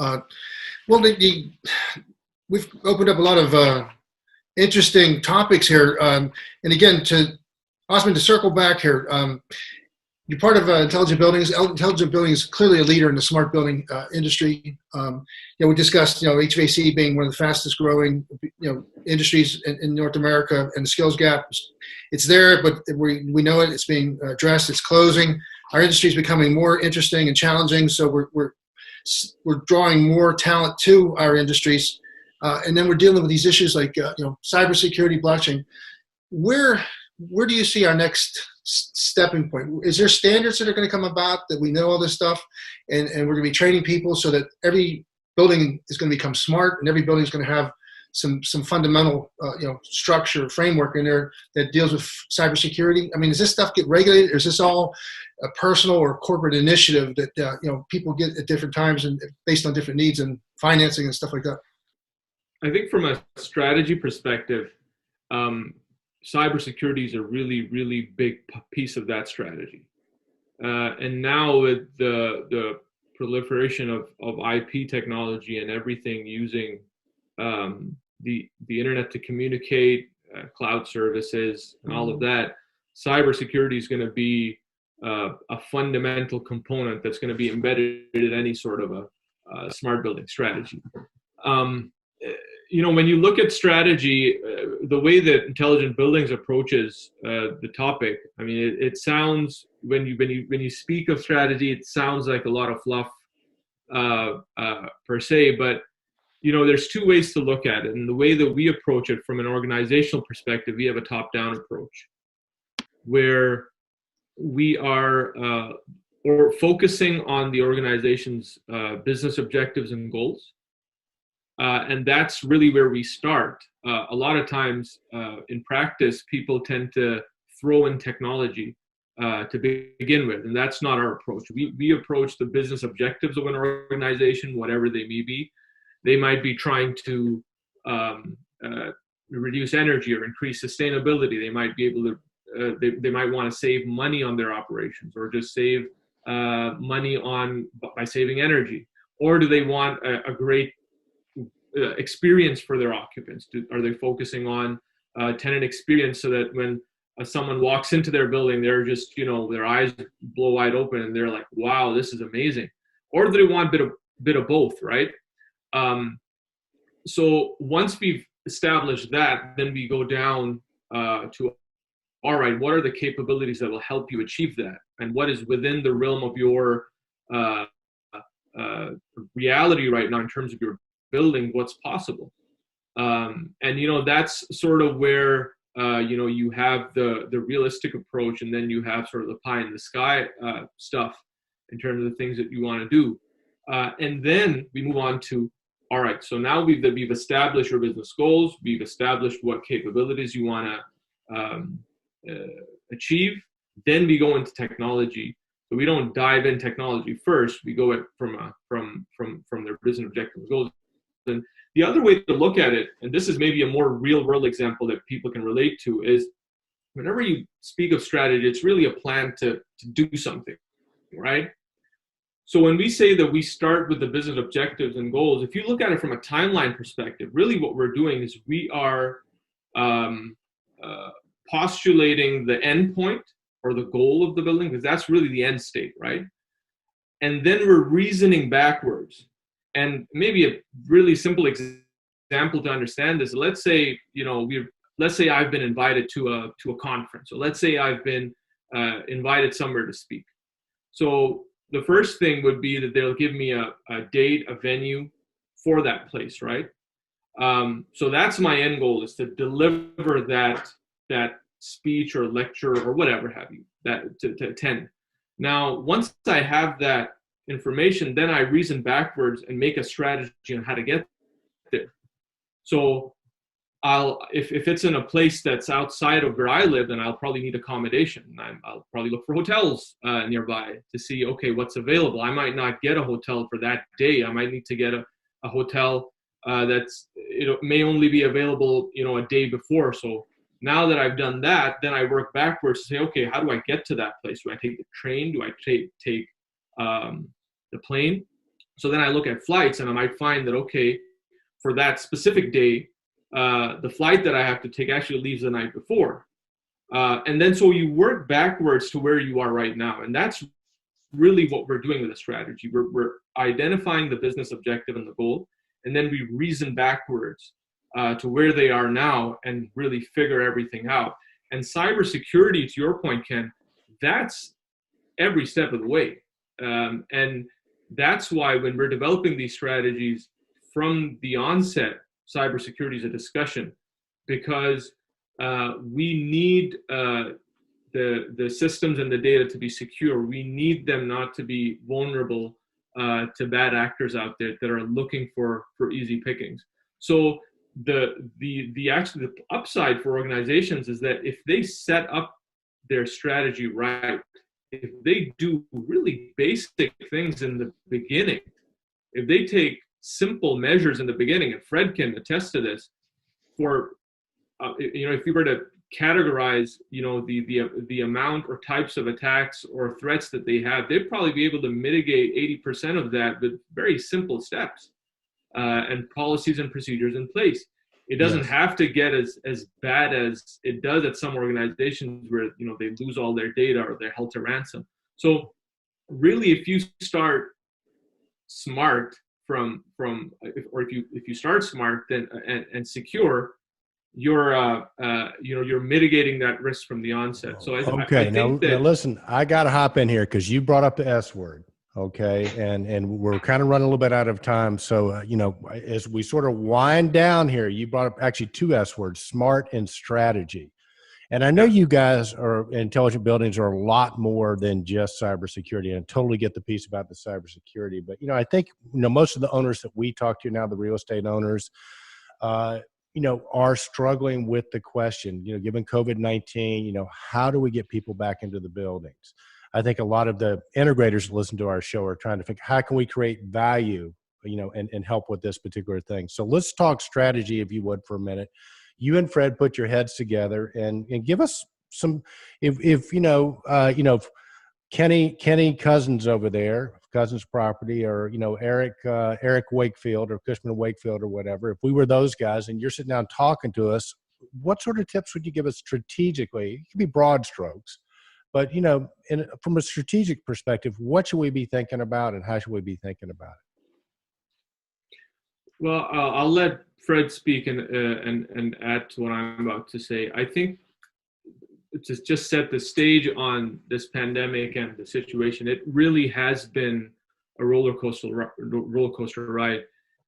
We've opened up a lot of interesting topics here. And again, to Osman, to circle back here, you're part of Intelligent Buildings. Intelligent Buildings is clearly a leader in the smart building industry. We discussed, HVAC being one of the fastest growing, industries in North America, and the skills gap, it's there, but we know it. It's being addressed. It's closing. Our industry is becoming more interesting and challenging. So we're drawing more talent to our industries, and then we're dealing with these issues like cybersecurity, blockchain. Where do you see our next stepping point? Is there standards that are going to come about that we know all this stuff, and we're going to be training people so that every building is going to become smart, and every building is going to have some fundamental structure framework in there that deals with cybersecurity? I mean, does this stuff get regulated, or is this all a personal or corporate initiative that people get at different times and based on different needs and financing and stuff like that? I think from a strategy perspective, cybersecurity is a really, really big piece of that strategy. And now with the proliferation of IP technology and everything using the internet to communicate, cloud services, and all of that, cybersecurity is going to be a fundamental component that's going to be embedded in any sort of a smart building strategy. When you look at strategy, the way that Intelligent Buildings approaches the topic, I mean, it sounds, when you speak of strategy, it sounds like a lot of fluff per se, but there's two ways to look at it. And the way that we approach it from an organizational perspective, we have a top-down approach where we are focusing on the organization's business objectives and goals. And that's really where we start. A lot of times in practice, people tend to throw in technology to begin with, and that's not our approach. We approach the business objectives of an organization, whatever they may be. They might be trying to reduce energy or increase sustainability. They might be able to, they might want to save money on their operations, or just save money by saving energy. Or do they want a great experience for their occupants? Are they focusing on tenant experience so that when someone walks into their building, they're just, their eyes blow wide open and they're like, wow, this is amazing? Or do they want a bit of both, right? So once we've established that, then we go down to, all right, what are the capabilities that will help you achieve that? And what is within the realm of your reality right now in terms of your building, what's possible? And that's sort of where you have the realistic approach, and then you have sort of the pie in the sky stuff in terms of the things that you want to do. And then we move on to, all right, so now we've established your business goals, we've established what capabilities you want to achieve. Then we go into technology. So we don't dive in technology first. We go from their business objectives goals. And the other way to look at it, and this is maybe a more real world example that people can relate to, is whenever you speak of strategy, it's really a plan to do something, right? So when we say that we start with the business objectives and goals, if you look at it from a timeline perspective, really what we're doing is we are postulating the end point or the goal of the building, because that's really the end state, right? And then we're reasoning backwards. And maybe a really simple example to understand this, let's say, I've been invited to a conference. So let's say I've been invited somewhere to speak. So the first thing would be that they'll give me a date, a venue for that place, right? So that's my end goal, is to deliver that speech or lecture or whatever have you, that to attend. Now, once I have that information, then I reason backwards and make a strategy on how to get there. So if it's in a place that's outside of where I live, then I'll probably need accommodation. I'll probably look for hotels nearby to see, okay, what's available. I might not get a hotel for that day. I might need to get a hotel may only be available, a day before. So now that I've done that, then I work backwards to say, okay, how do I get to that place? Do I take the train? Do I take the plane? So then I look at flights, and I might find that, okay, for that specific day, the flight that I have to take actually leaves the night before. And then so you work backwards to where you are right now. And that's really what we're doing with the strategy. We're identifying the business objective and the goal, and then we reason backwards to where they are now and really figure everything out. And cybersecurity, to your point, Ken, that's every step of the way. And that's why when we're developing these strategies from the onset, cybersecurity is a discussion, because we need the systems and the data to be secure. We need them not to be vulnerable to bad actors out there that are looking for easy pickings. So the actually the upside for organizations is that if they set up their strategy right, if they do really basic things in the beginning, if they take simple measures in the beginning, and Fred can attest to this, for if you were to categorize the amount or types of attacks or threats that they have, they'd probably be able to mitigate 80% of that with very simple steps and policies and procedures in place. It doesn't have to get as bad as it does at some organizations where they lose all their data or they're held to ransom. So really, if you start smart if you start smart then and secure, you're mitigating that risk from the onset. So I think now listen, I got to hop in here because you brought up the S word. Okay. And we're kind of running a little bit out of time. So, as we sort of wind down here, you brought up actually two S words, smart and strategy. And I know you guys are intelligent buildings are a lot more than just cybersecurity, and I totally get the piece about the cybersecurity. But, I think, most of the owners that we talk to now, the real estate owners, are struggling with the question, given COVID-19, how do we get people back into the buildings? I think a lot of the integrators that listen to our show are trying to think, how can we create value, and help with this particular thing? So let's talk strategy, if you would, for a minute. You and Fred put your heads together and give us some, if Kenny Cousins over there, Cousins Property, or Eric Wakefield or Cushman Wakefield or whatever, if we were those guys and you're sitting down talking to us, what sort of tips would you give us strategically? It could be broad strokes, but from a strategic perspective, what should we be thinking about and how should we be thinking about it? Well, I'll let Fred speak and add to what I'm about to say. I think to just set the stage on this pandemic and the situation, it really has been a roller coaster ride,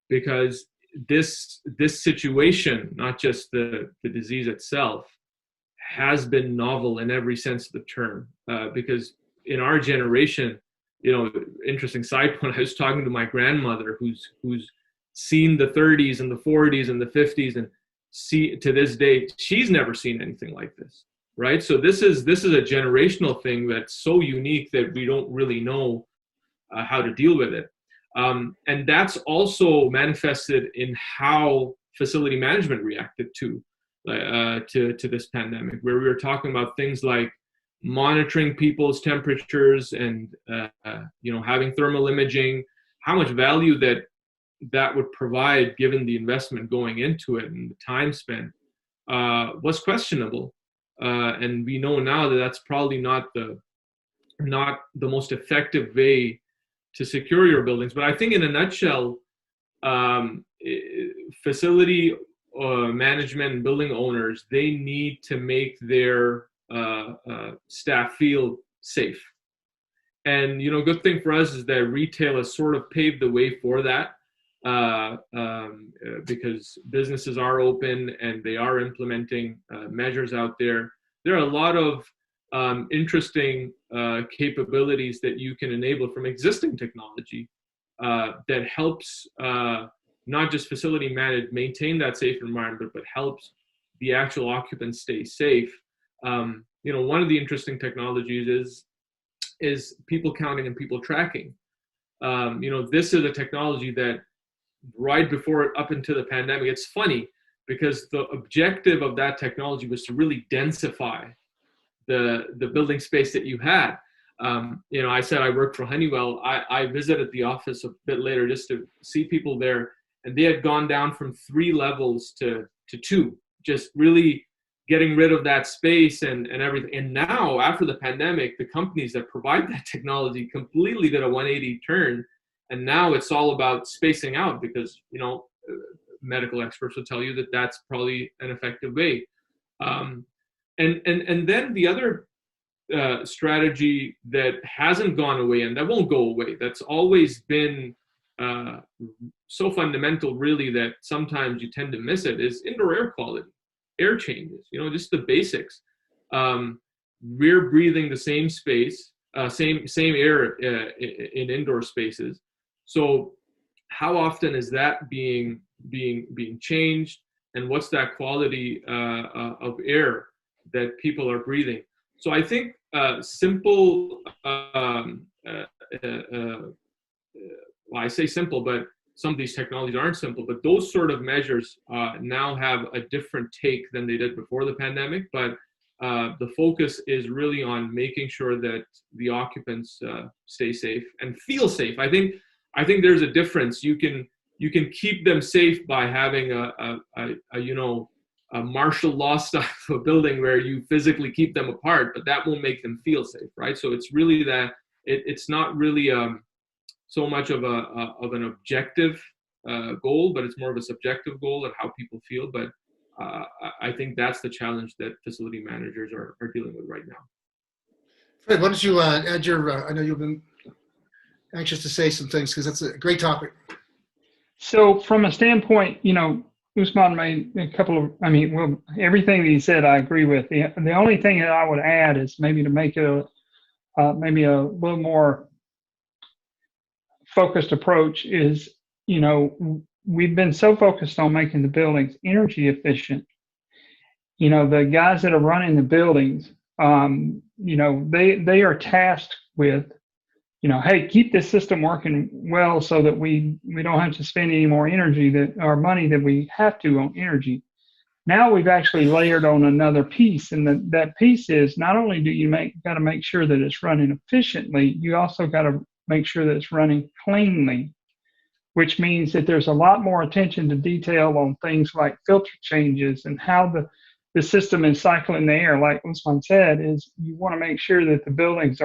because this situation, not just the disease itself, has been novel in every sense of the term. Because in our generation, interesting side point, I was talking to my grandmother who's seen the 30s and the 40s and the 50s, and to this day, she's never seen anything like this. Right. So this is a generational thing that's so unique that we don't really know how to deal with it. And that's also manifested in how facility management reacted to this pandemic, where we were talking about things like monitoring people's temperatures and having thermal imaging, how much value that would provide given the investment going into it and the time spent was questionable. And we know now that that's probably not the most effective way to secure your buildings. But I think in a nutshell, facility management and building owners, they need to make their staff feel safe. And, good thing for us is that retail has sort of paved the way for that. Because businesses are open and they are implementing measures out there. There are a lot of interesting capabilities that you can enable from existing technology that helps not just facility maintain that safe environment, but helps the actual occupants stay safe. One of the interesting technologies is people counting and people tracking. This is a technology that right before up into the pandemic, it's funny because the objective of that technology was to really densify the building space that you had. I said I worked for Honeywell. I visited the office a bit later just to see people there, and they had gone down from 3 levels to 2, just really getting rid of that space and everything. And now, after the pandemic, the companies that provide that technology completely did a 180 turn. And now it's all about spacing out because, medical experts will tell you that that's probably an effective way. And then the other strategy that hasn't gone away and that won't go away, that's always been so fundamental, really, that sometimes you tend to miss it, is indoor air quality, air changes, just the basics. We're breathing the same space, same air in indoor spaces. So how often is that being changed, and what's that quality of air that people are breathing? So I think simple, well, I say simple, but some of these technologies aren't simple, but those sort of measures now have a different take than they did before the pandemic. But the focus is really on making sure that the occupants stay safe and feel safe. I think there's a difference. You can keep them safe by having a martial law style of building where you physically keep them apart, but that won't make them feel safe, right? So it's really that it's not really so much of an objective goal, but it's more of a subjective goal of how people feel. But I think that's the challenge that facility managers are dealing with right now. Fred, why don't you add your, I know you've been anxious to say some things because that's a great topic. So from a standpoint, Usman made a couple of, everything that he said, I agree with. The only thing that I would add is maybe to make it maybe a little more focused approach is, we've been so focused on making the buildings energy efficient. The guys that are running the buildings, they are tasked with, hey, keep this system working well so that we don't have to spend any more energy or money that we have to on energy. Now we've actually layered on another piece, and that piece is not only do you got to make sure that it's running efficiently, you also got to make sure that it's running cleanly, which means that there's a lot more attention to detail on things like filter changes and how the system is cycling the air. Like Usman said, is you want to make sure that the buildings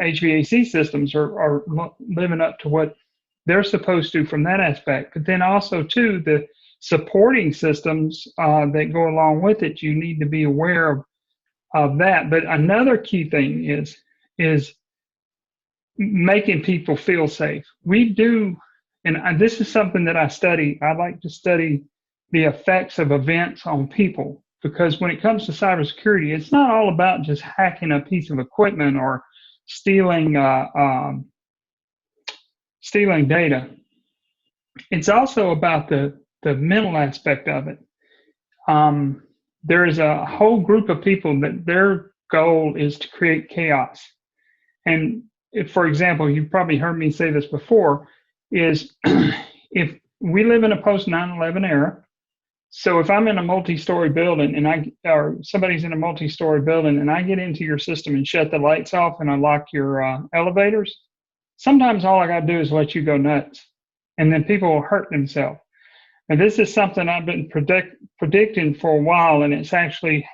HVAC systems are living up to what they're supposed to from that aspect. But then also, too, the supporting systems that go along with it, you need to be aware of that. But another key thing is making people feel safe. We do, and this is something that I study. I like to study the effects of events on people, because when it comes to cybersecurity, it's not all about just hacking a piece of equipment or stealing data. It's also about the mental aspect of it. There is a whole group of people that their goal is to create chaos. And if, for example, you've probably heard me say this before, is if we live in a post 9/11 era, so if I'm in a multi-story building or somebody's in a multi-story building and I get into your system and shut the lights off and I lock your elevators, sometimes all I got to do is let you go nuts, and then people will hurt themselves. And this is something I've been predicting for a while, and it's actually,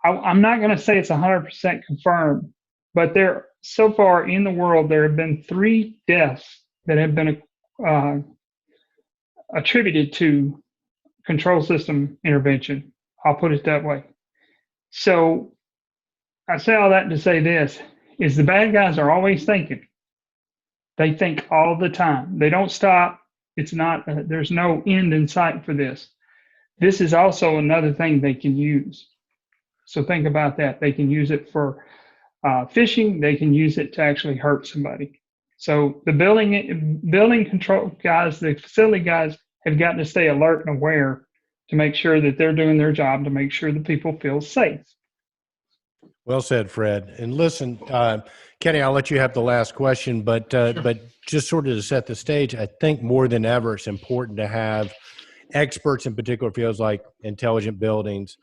I'm not going to say it's 100% confirmed, but so far in the world, there have been 3 deaths that have been attributed to control system intervention. I'll put it that way. So I say all that to say this, is the bad guys are always thinking. They think all the time. They don't stop. It's not, there's no end in sight for this. This is also another thing they can use. So think about that. They can use it for phishing. They can use it to actually hurt somebody. So the building control guys, the facility guys have got to stay alert and aware to make sure that they're doing their job to make sure that people feel safe. Well said, Fred. And listen, Kenny, I'll let you have the last question, but just sort of to set the stage, I think more than ever, it's important to have experts in particular fields like intelligent buildings,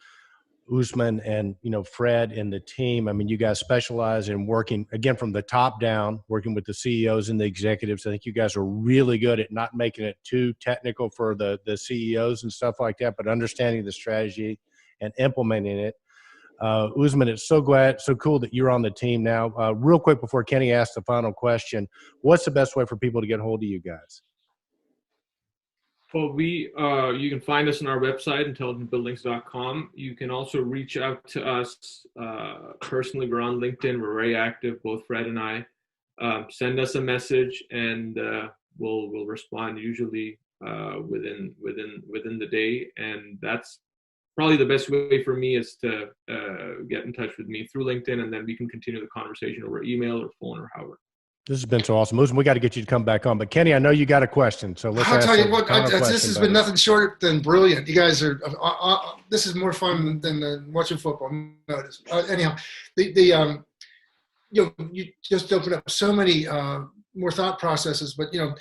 Usman and, Fred and the team. I mean, you guys specialize in working, again, from the top down, working with the CEOs and the executives. I think you guys are really good at not making it too technical for the CEOs and stuff like that, but understanding the strategy and implementing it. Usman, it's so cool that you're on the team now. Real quick before Kenny asks the final question, what's the best way for people to get hold of you guys? Well, you can find us on our website, intelligentbuildings.com. You can also reach out to us personally. We're on LinkedIn. We're very active, both Fred and I. Send us a message, and we'll respond usually within the day. And that's probably the best way for me is to get in touch with me through LinkedIn, and then we can continue the conversation over email or phone or however. This has been so awesome. Usman, we got to get you to come back on. But Kenny, I know you got a question, so let's I'll ask tell you the what, final this question, has buddy. been nothing short than brilliant. You guys are, this is more fun than watching football. Notice. Anyhow, you know, you just opened up so many more thought processes, but, you know,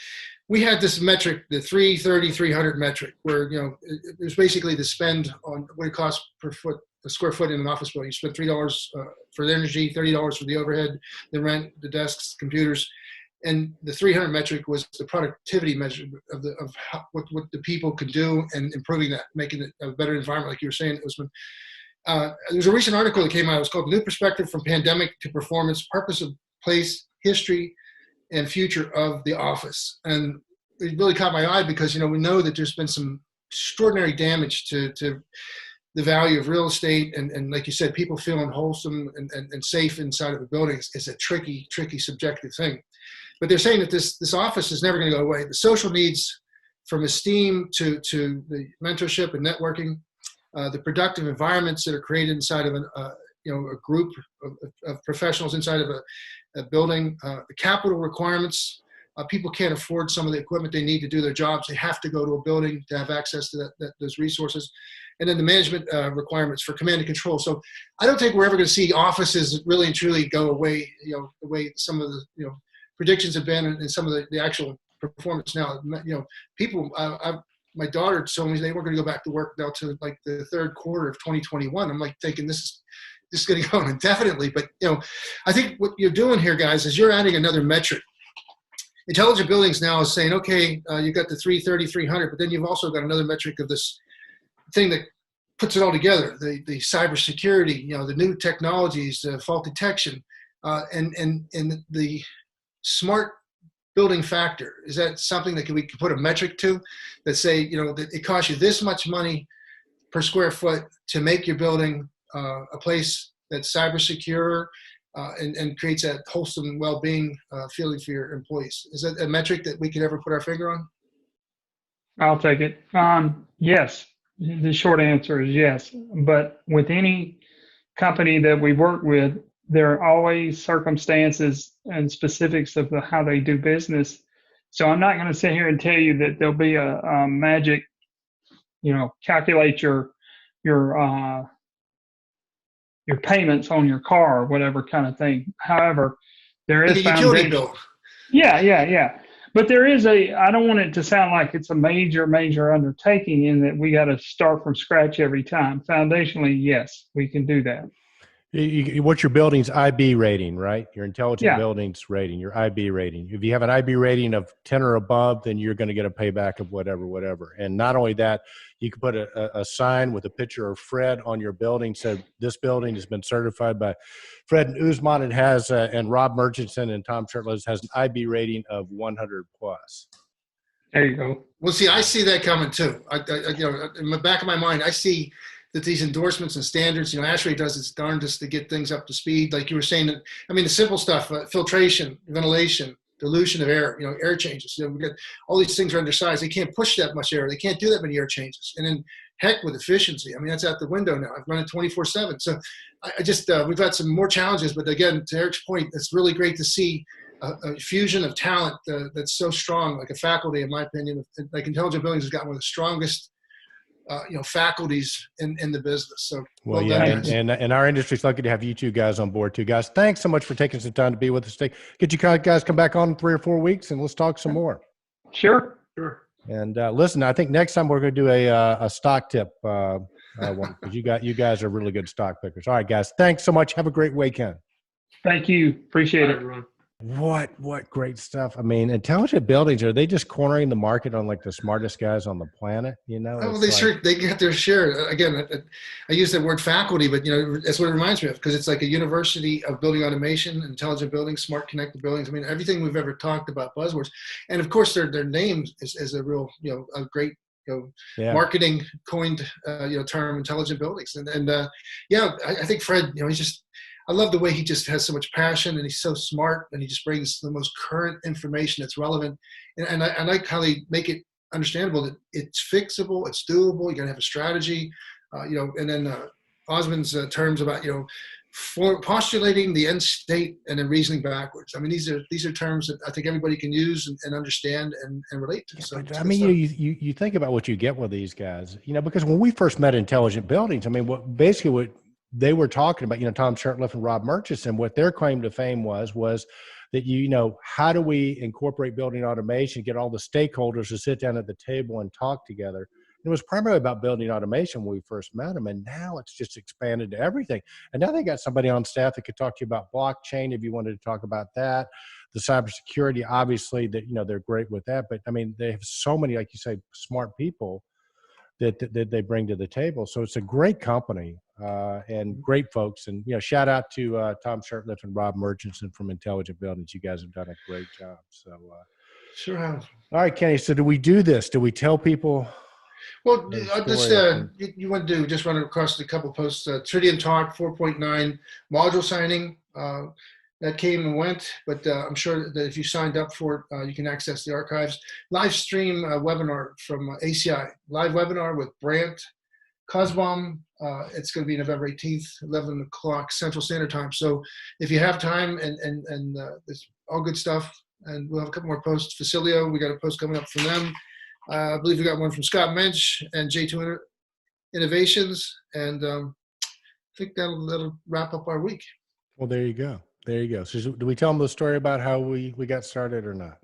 we had this metric, the 330-300 metric, where, you know, it was basically the spend on what it costs per foot, a square foot in an office building. You spend $3 for the energy, $30 for the overhead, the rent, the desks, computers. And the 300 metric was the productivity measure of what the people could do and improving that, making it a better environment, like you were saying, Usman. There's a recent article that came out. It was called "New Perspective from Pandemic to Performance: Purpose of Place, History, and Future of the Office." And it really caught my eye because, you know, we know that there's been some extraordinary damage to the value of real estate. And like you said, people feeling wholesome and safe inside of a building is a tricky, subjective thing. But they're saying that this office is never going to go away. The social needs, from esteem to the mentorship and networking, the productive environments that are created inside of a group of professionals inside of a building, the capital requirements. People can't afford some of the equipment they need to do their jobs. They have to go to a building to have access to those resources. And then the management requirements for command and control. So I don't think we're ever going to see offices really and truly go away, you know, the way some of the, you know, predictions have been and some of the actual performance now. You know, people, my daughter told me they weren't going to go back to work now to like the third quarter of 2021. I'm like thinking this is going to go on indefinitely. But, you know, I think what you're doing here, guys, is you're adding another metric. Intelligent Buildings now is saying, okay, you've got the 330, 300, but then you've also got another metric of this thing that puts it all together, the cybersecurity, you know, the new technologies, fault detection, and the smart building factor. Is that something that we can put a metric to that say, you know, that it costs you this much money per square foot to make your building a place that's cyber secure and creates that wholesome well-being feeling for your employees? Is that a metric that we could ever put our finger on? I'll take it. Yes. The short answer is yes. But with any company that we work with, there are always circumstances and specifics of how they do business. So I'm not going to sit here and tell you that there'll be a magic, you know, calculate your payments on your car or whatever kind of thing. However, there is like a utility bill. Yeah. But there is I don't want it to sound like it's a major undertaking in that we got to start from scratch every time. Foundationally, yes, we can do that. What's your building's IB rating, right? Your intelligent buildings rating, your IB rating. If you have an IB rating of 10 or above, then you're going to get a payback of whatever. And not only that, you can put a sign with a picture of Fred on your building, said this building has been certified by Fred and Usman. It has, and Rob Murchison and Tom Shirtles has an IB rating of 100 plus. There you go. Well, see, I see that coming too. I you know, in the back of my mind, I see that these endorsements and standards, you know, ASHRAE does its darndest to get things up to speed. Like you were saying, I mean, the simple stuff, filtration, ventilation, dilution of air, you know, air changes. You know, we got all these things are undersized. They can't push that much air. They can't do that many air changes. And then heck with efficiency. I mean, that's out the window now. I've run it 24/7. So I just, we've got some more challenges, but again, to Eric's point, it's really great to see a fusion of talent that's so strong, like a faculty, in my opinion. Like Intelligent Buildings has got one of the strongest you know, faculties in the business. So well yeah, and our industry's lucky to have you two guys on board too, guys. Thanks so much for taking some time to be with us today. Get you guys come back on in 3 or 4 weeks and let's talk some more. Sure. And listen, I think next time we're going to do a stock tip one, because you guys are really good stock pickers. All right, guys. Thanks so much. Have a great weekend. Thank you. Appreciate it. Everyone. What great stuff. I mean, intelligent buildings, are they just cornering the market on like the smartest guys on the planet? You know, Oh, it's like, they get their share. Again, I use that word faculty, but that's what it reminds me of, because it's like a university of building automation, intelligent buildings, smart connected buildings. I mean, everything we've ever talked about, buzzwords, and of course their name is a real a great yeah. marketing coined term, intelligent buildings, and I think Fred, he's just. I love the way he just has so much passion, and he's so smart, and he just brings the most current information that's relevant, and I like how they make it understandable that it's fixable, it's doable. You got to have a strategy, and then Osmond's terms about for postulating the end state and then reasoning backwards. I mean, these are terms that I think everybody can use and understand and relate to. Yeah, So but I mean, you think about what you get with these guys, because when we first met Intelligent Buildings, I mean, what they were talking about, Tom Shurtleff and Rob Murchison, what their claim to fame was that, how do we incorporate building automation, get all the stakeholders to sit down at the table and talk together? It was primarily about building automation when we first met them, and now it's just expanded to everything. And now they got somebody on staff that could talk to you about blockchain if you wanted to talk about that. The cybersecurity, obviously, that they're great with that. But I mean, they have so many, like you say, smart people that they bring to the table. So it's a great company and great folks. And shout out to Tom Shurtleff and Rob Murchison from Intelligent Buildings. You guys have done a great job. So sure have. all right, Kenny. So do we do this? Do we tell people? Well, you want to just run across a couple of posts. Tritium Talk 4.9 module signing that came and went, but I'm sure that if you signed up for it, you can access the archives. Live stream webinar from ACI, live webinar with Brant Cosbaum. It's going to be November 18th, 11 o'clock Central Standard Time. So if you have time, and it's all good stuff, and we'll have a couple more posts. Facilio, we got a post coming up from them. I believe we got one from Scott Mensch and J2 Innovations, and I think that'll wrap up our week. Well, there you go. There you go. So do we tell them the story about how we got started or not?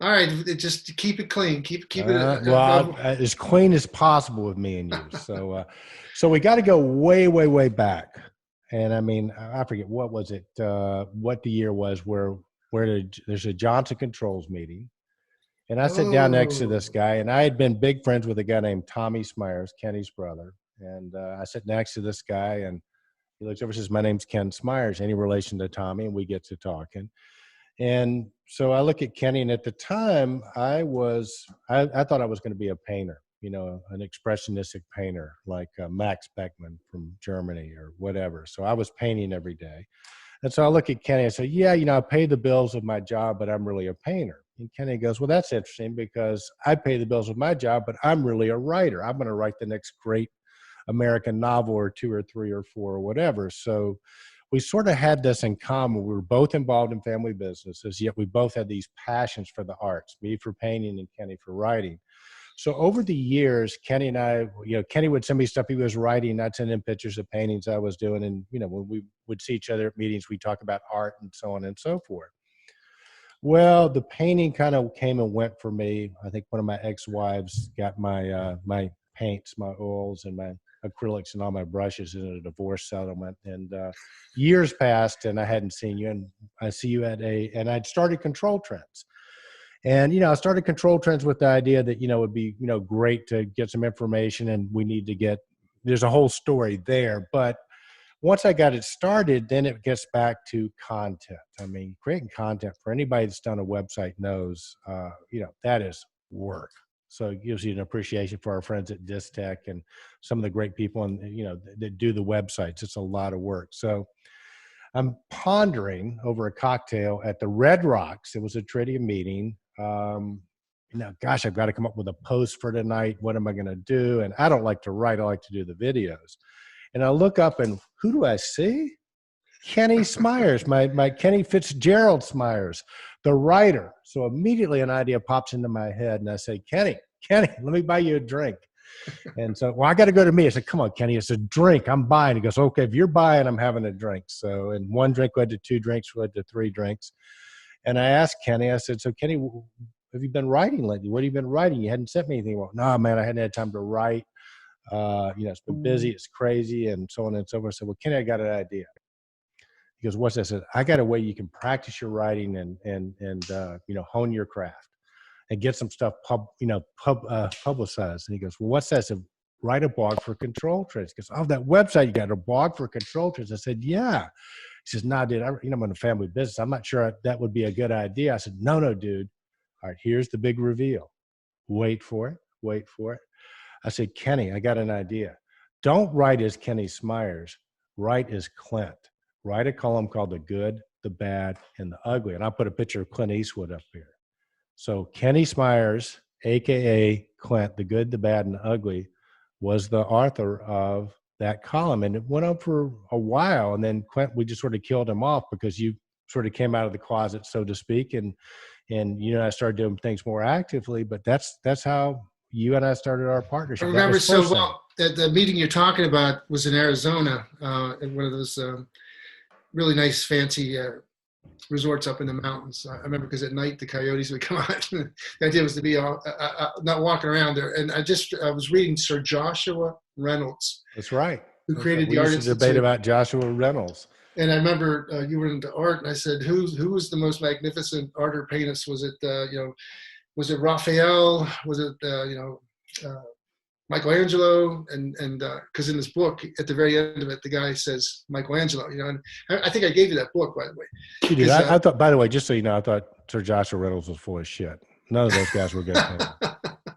All right, just keep it clean. Keep it as clean as possible with me and you. So so we got to go way back. And I mean, I forget what was it, what the year was where there's a Johnson Controls meeting. And I sat down next to this guy, and I had been big friends with a guy named Tommy Smyers, Kenny's brother. And I sit next to this guy, and he looks over and says, "My name's Ken Smyers. Any relation to Tommy?" And we get to talking. And so I look at Kenny, and at the time I thought I was going to be a painter, an expressionistic painter like Max Beckmann from Germany or whatever. So I was painting every day. And so I look at Kenny and say, "Yeah, I pay the bills of my job, but I'm really a painter." And Kenny goes, "Well, that's interesting because I pay the bills of my job, but I'm really a writer. I'm going to write the next great American novel or 2 or 3 or 4 or whatever." So we sort of had this in common. We were both involved in family businesses, yet we both had these passions for the arts, me for painting and Kenny for writing. So over the years, Kenny and I, Kenny would send me stuff he was writing. I'd send him pictures of paintings I was doing. And, when we would see each other at meetings, we'd talk about art and so on and so forth. Well, the painting kind of came and went for me. I think one of my ex-wives got my my paints, my oils, and my acrylics and all my brushes in a divorce settlement. And years passed, and I hadn't seen you. And I see you and I'd started Control Trends. And, I started Control Trends with the idea that, it would be, great to get some information, and we need to there's a whole story there. But once I got it started, then it gets back to content. I mean, creating content for anybody that's done a website knows, that is work. So it gives you an appreciation for our friends at Distech and some of the great people that do the websites. It's a lot of work. So I'm pondering over a cocktail at the Red Rocks. It was a Tritium meeting. Gosh, I've got to come up with a post for tonight. What am I going to do? And I don't like to write. I like to do the videos. And I look up, and who do I see? Kenny Smyers, my Kenny Fitzgerald Smyers, the writer. So immediately an idea pops into my head, and I say, Kenny, let me buy you a drink. And so, well, I got to go to me. I said, "Come on, Kenny, it's a drink. I'm buying." He goes, "Okay, if you're buying, I'm having a drink." So, and one drink led to 2 drinks, led to 3 drinks. And I asked Kenny, I said, "So Kenny, have you been writing lately? What have you been writing? You hadn't sent me anything." "Well, no, man, I hadn't had time to write. It's been busy, it's crazy," and so on and so forth. I said, "Well, Kenny, I got an idea." He goes, what's that? I said, I got a way you can practice your writing and hone your craft and get some stuff publicized. And he goes, well, what's that? I said, write a blog for control trends. He goes, oh, that website, you got a blog for control trends. I said, yeah. He says, nah, dude, I'm in a family business. I'm not sure that would be a good idea. I said, no, dude. All right, here's the big reveal. Wait for it. I said, Kenny, I got an idea. Don't write as Kenny Smyers. Write as Clint. Write a column called The Good, the Bad, and the Ugly. And I'll put a picture of Clint Eastwood up here. So Kenny Smyers, a.k.a. Clint, The Good, the Bad, and the Ugly, was the author of that column. And it went on for a while. And then Clint, we just sort of killed him off because you sort of came out of the closet, so to speak. And I started doing things more actively. But that's how you and I started our partnership. I remember so well that the meeting you're talking about was in Arizona, in one of those really nice, fancy resorts up in the mountains. I remember because at night the coyotes would come out. The idea was to be not walking around there. And I was reading Sir Joshua Reynolds. That's right. Who created the Art Institute. Debate about Joshua Reynolds. And I remember you were into art, and I said, who was the most magnificent art or paintist? Was it Raphael? Was it Michelangelo? And because in this book, at the very end of it, the guy says Michelangelo. And I think I gave you that book, by the way. You did. I thought, by the way, just so you know, I thought Sir Joshua Reynolds was full of shit. None of those guys were good.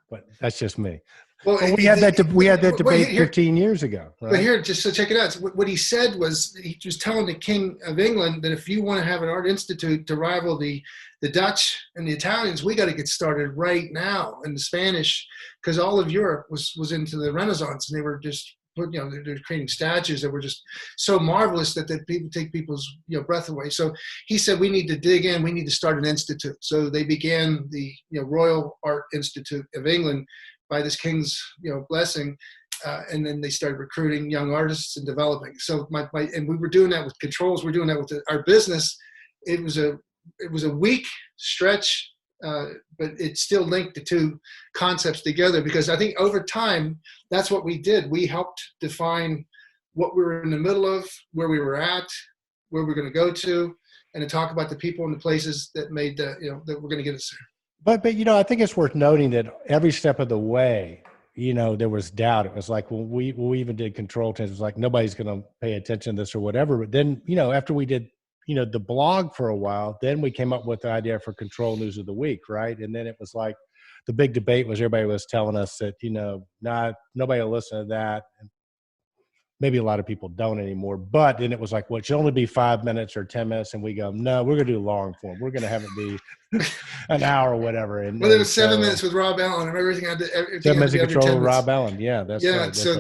But that's just me. Well, we had that debate 15 years ago. Right? But here, just so check it out. So what he said was, he was telling the King of England that if you want to have an art institute to rival the Dutch and the Italians, we got to get started right now. And the Spanish, because all of Europe was into the Renaissance, and they were just they're creating statues that were just so marvelous that people take people's breath away. So he said, we need to dig in. We need to start an institute. So they began the Royal Art Institute of England by this king's blessing, and then they started recruiting young artists and developing. So and we were doing that with Controls. We're doing that with our business. It was a weak stretch, but it still linked the two concepts together, because I think over time that's what we did. We helped define what we were in the middle of, where we were at, where we're going to go to, and to talk about the people and the places that made that we're going to get us there. But I think it's worth noting that every step of the way, there was doubt. It was like when we even did Control Trends, it was like nobody's going to pay attention to this or whatever. But then, after we did, the blog for a while, then we came up with the idea for Control News of the Week, right? And then it was like the big debate was everybody was telling us that, nobody will listen to that. Maybe a lot of people don't anymore, but then it was like, well, it should only be 5 minutes or 10 minutes. And we go, no, we're going to do long form. We're going to have it be an hour or whatever. And there was 7 minutes with Rob Allen, and everything. 7 minutes of Control with Rob Allen. Yeah, that's yeah. Right. So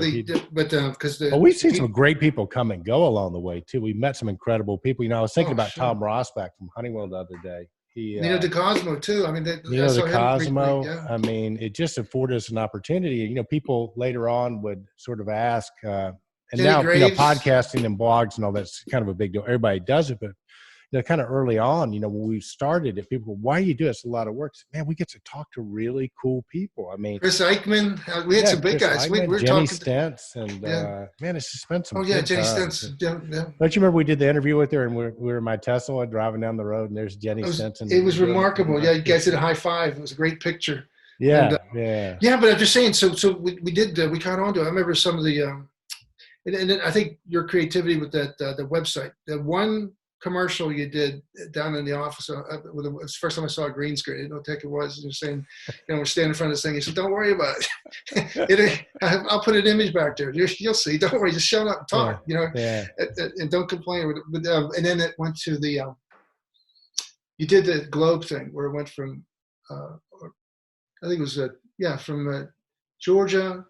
we've seen some great people come and go along the way too. We met some incredible people. I was thinking about Tom Rossback from Honeywell the other day. Nino DeCosmo too. I mean, Nino DeCosmo. Yeah. I mean, it just afforded us an opportunity. People later on would sort of ask. And now, podcasting and blogs and all that's kind of a big deal. Everybody does it, but kind of early on, when we started it, people, why do you do it? It's a lot of work. Man, we get to talk to really cool people. I mean, Chris Eichmann, we had some big guys. We were Jenny Stentz, and man, it's just been some. Oh yeah, Jenny Stentz. Yeah. Don't you remember we did the interview with her, and we were in my Tesla driving down the road, and there's Jenny Stentz. It was remarkable. Yeah, you guys did a high five. It was a great picture. Yeah, yeah. But I'm just saying. So we caught on to it. I remember some of the. And I think your creativity with that the website, the one commercial you did down in the office, it was the first time I saw a green screen. I didn't know what the heck it was. You're saying, we're standing in front of this thing. He said, "Don't worry about it. I'll put an image back there. You'll see. Don't worry. Just shut up and talk. And don't complain." But and then it went to the you did the globe thing where it went from I think it was from Georgia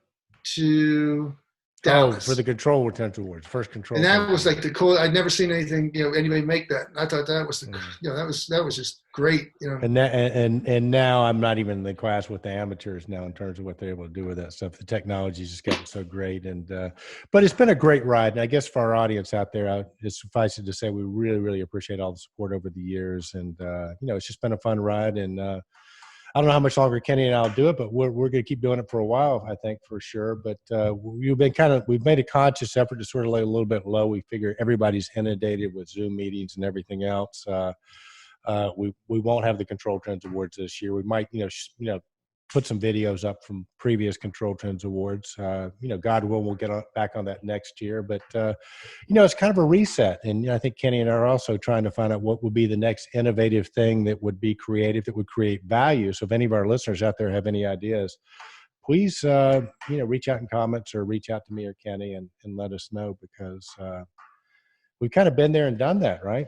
to Dallas. For the Control Retention Awards, first Control. And that was like the cool. I'd never seen anything, anybody make that. I thought that was that was just great, And now I'm not even in the class with the amateurs now in terms of what they're able to do with that stuff. The technology's just gotten so great, and but it's been a great ride. And I guess for our audience out there, it's suffice it to say we really, really appreciate all the support over the years, and it's just been a fun ride. And I don't know how much longer Kenny and I'll do it, but we're going to keep doing it for a while, I think, for sure. But we've made a conscious effort to sort of lay a little bit low. We figure everybody's inundated with Zoom meetings and everything else. We won't have the Control Trends Awards this year. We might, put some videos up from previous Control Trends Awards. God willing, we'll get back on that next year. But, it's kind of a reset. And I think Kenny and I are also trying to find out what would be the next innovative thing that would be creative, that would create value. So if any of our listeners out there have any ideas, please, reach out in comments or reach out to me or Kenny and let us know, because we've kind of been there and done that, right?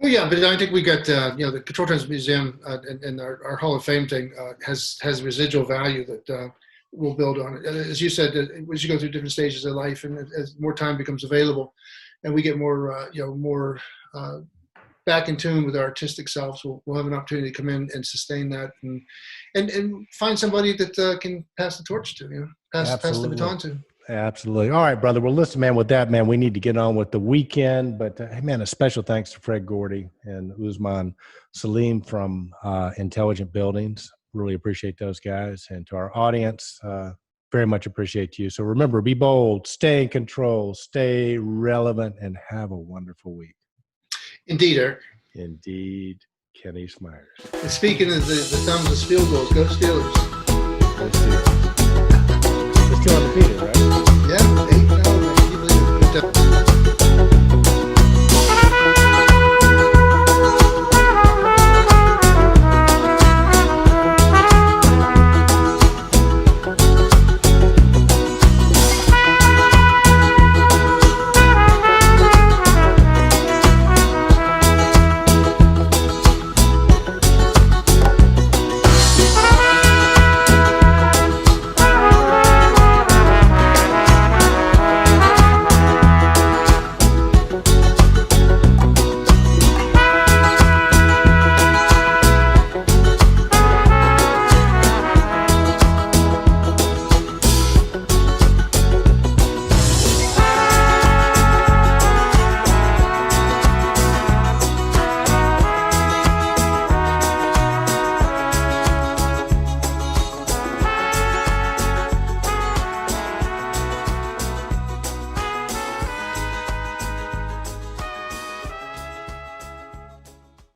Well, yeah, but I think we got the Control Trends Museum and our Hall of Fame thing has residual value that we'll build on it. As you said, as you go through different stages of life, and as more time becomes available, and we get more more back in tune with our artistic selves, we'll have an opportunity to come in and sustain that, and find somebody that can pass the torch to, pass the baton to. Absolutely. All right, brother. Well, listen, man, with that, man, we need to get on with the weekend. But, hey, man, a special thanks to Fred Gordy and Usman Salim from Intelligent Buildings. Really appreciate those guys. And to our audience, very much appreciate you. So remember, be bold, stay in control, stay relevant, and have a wonderful week. Indeed, Eric. Indeed, Kenny Smyers. And speaking of the thumbs as field goals, go Steelers. Go Steelers. They're still undefeated, right?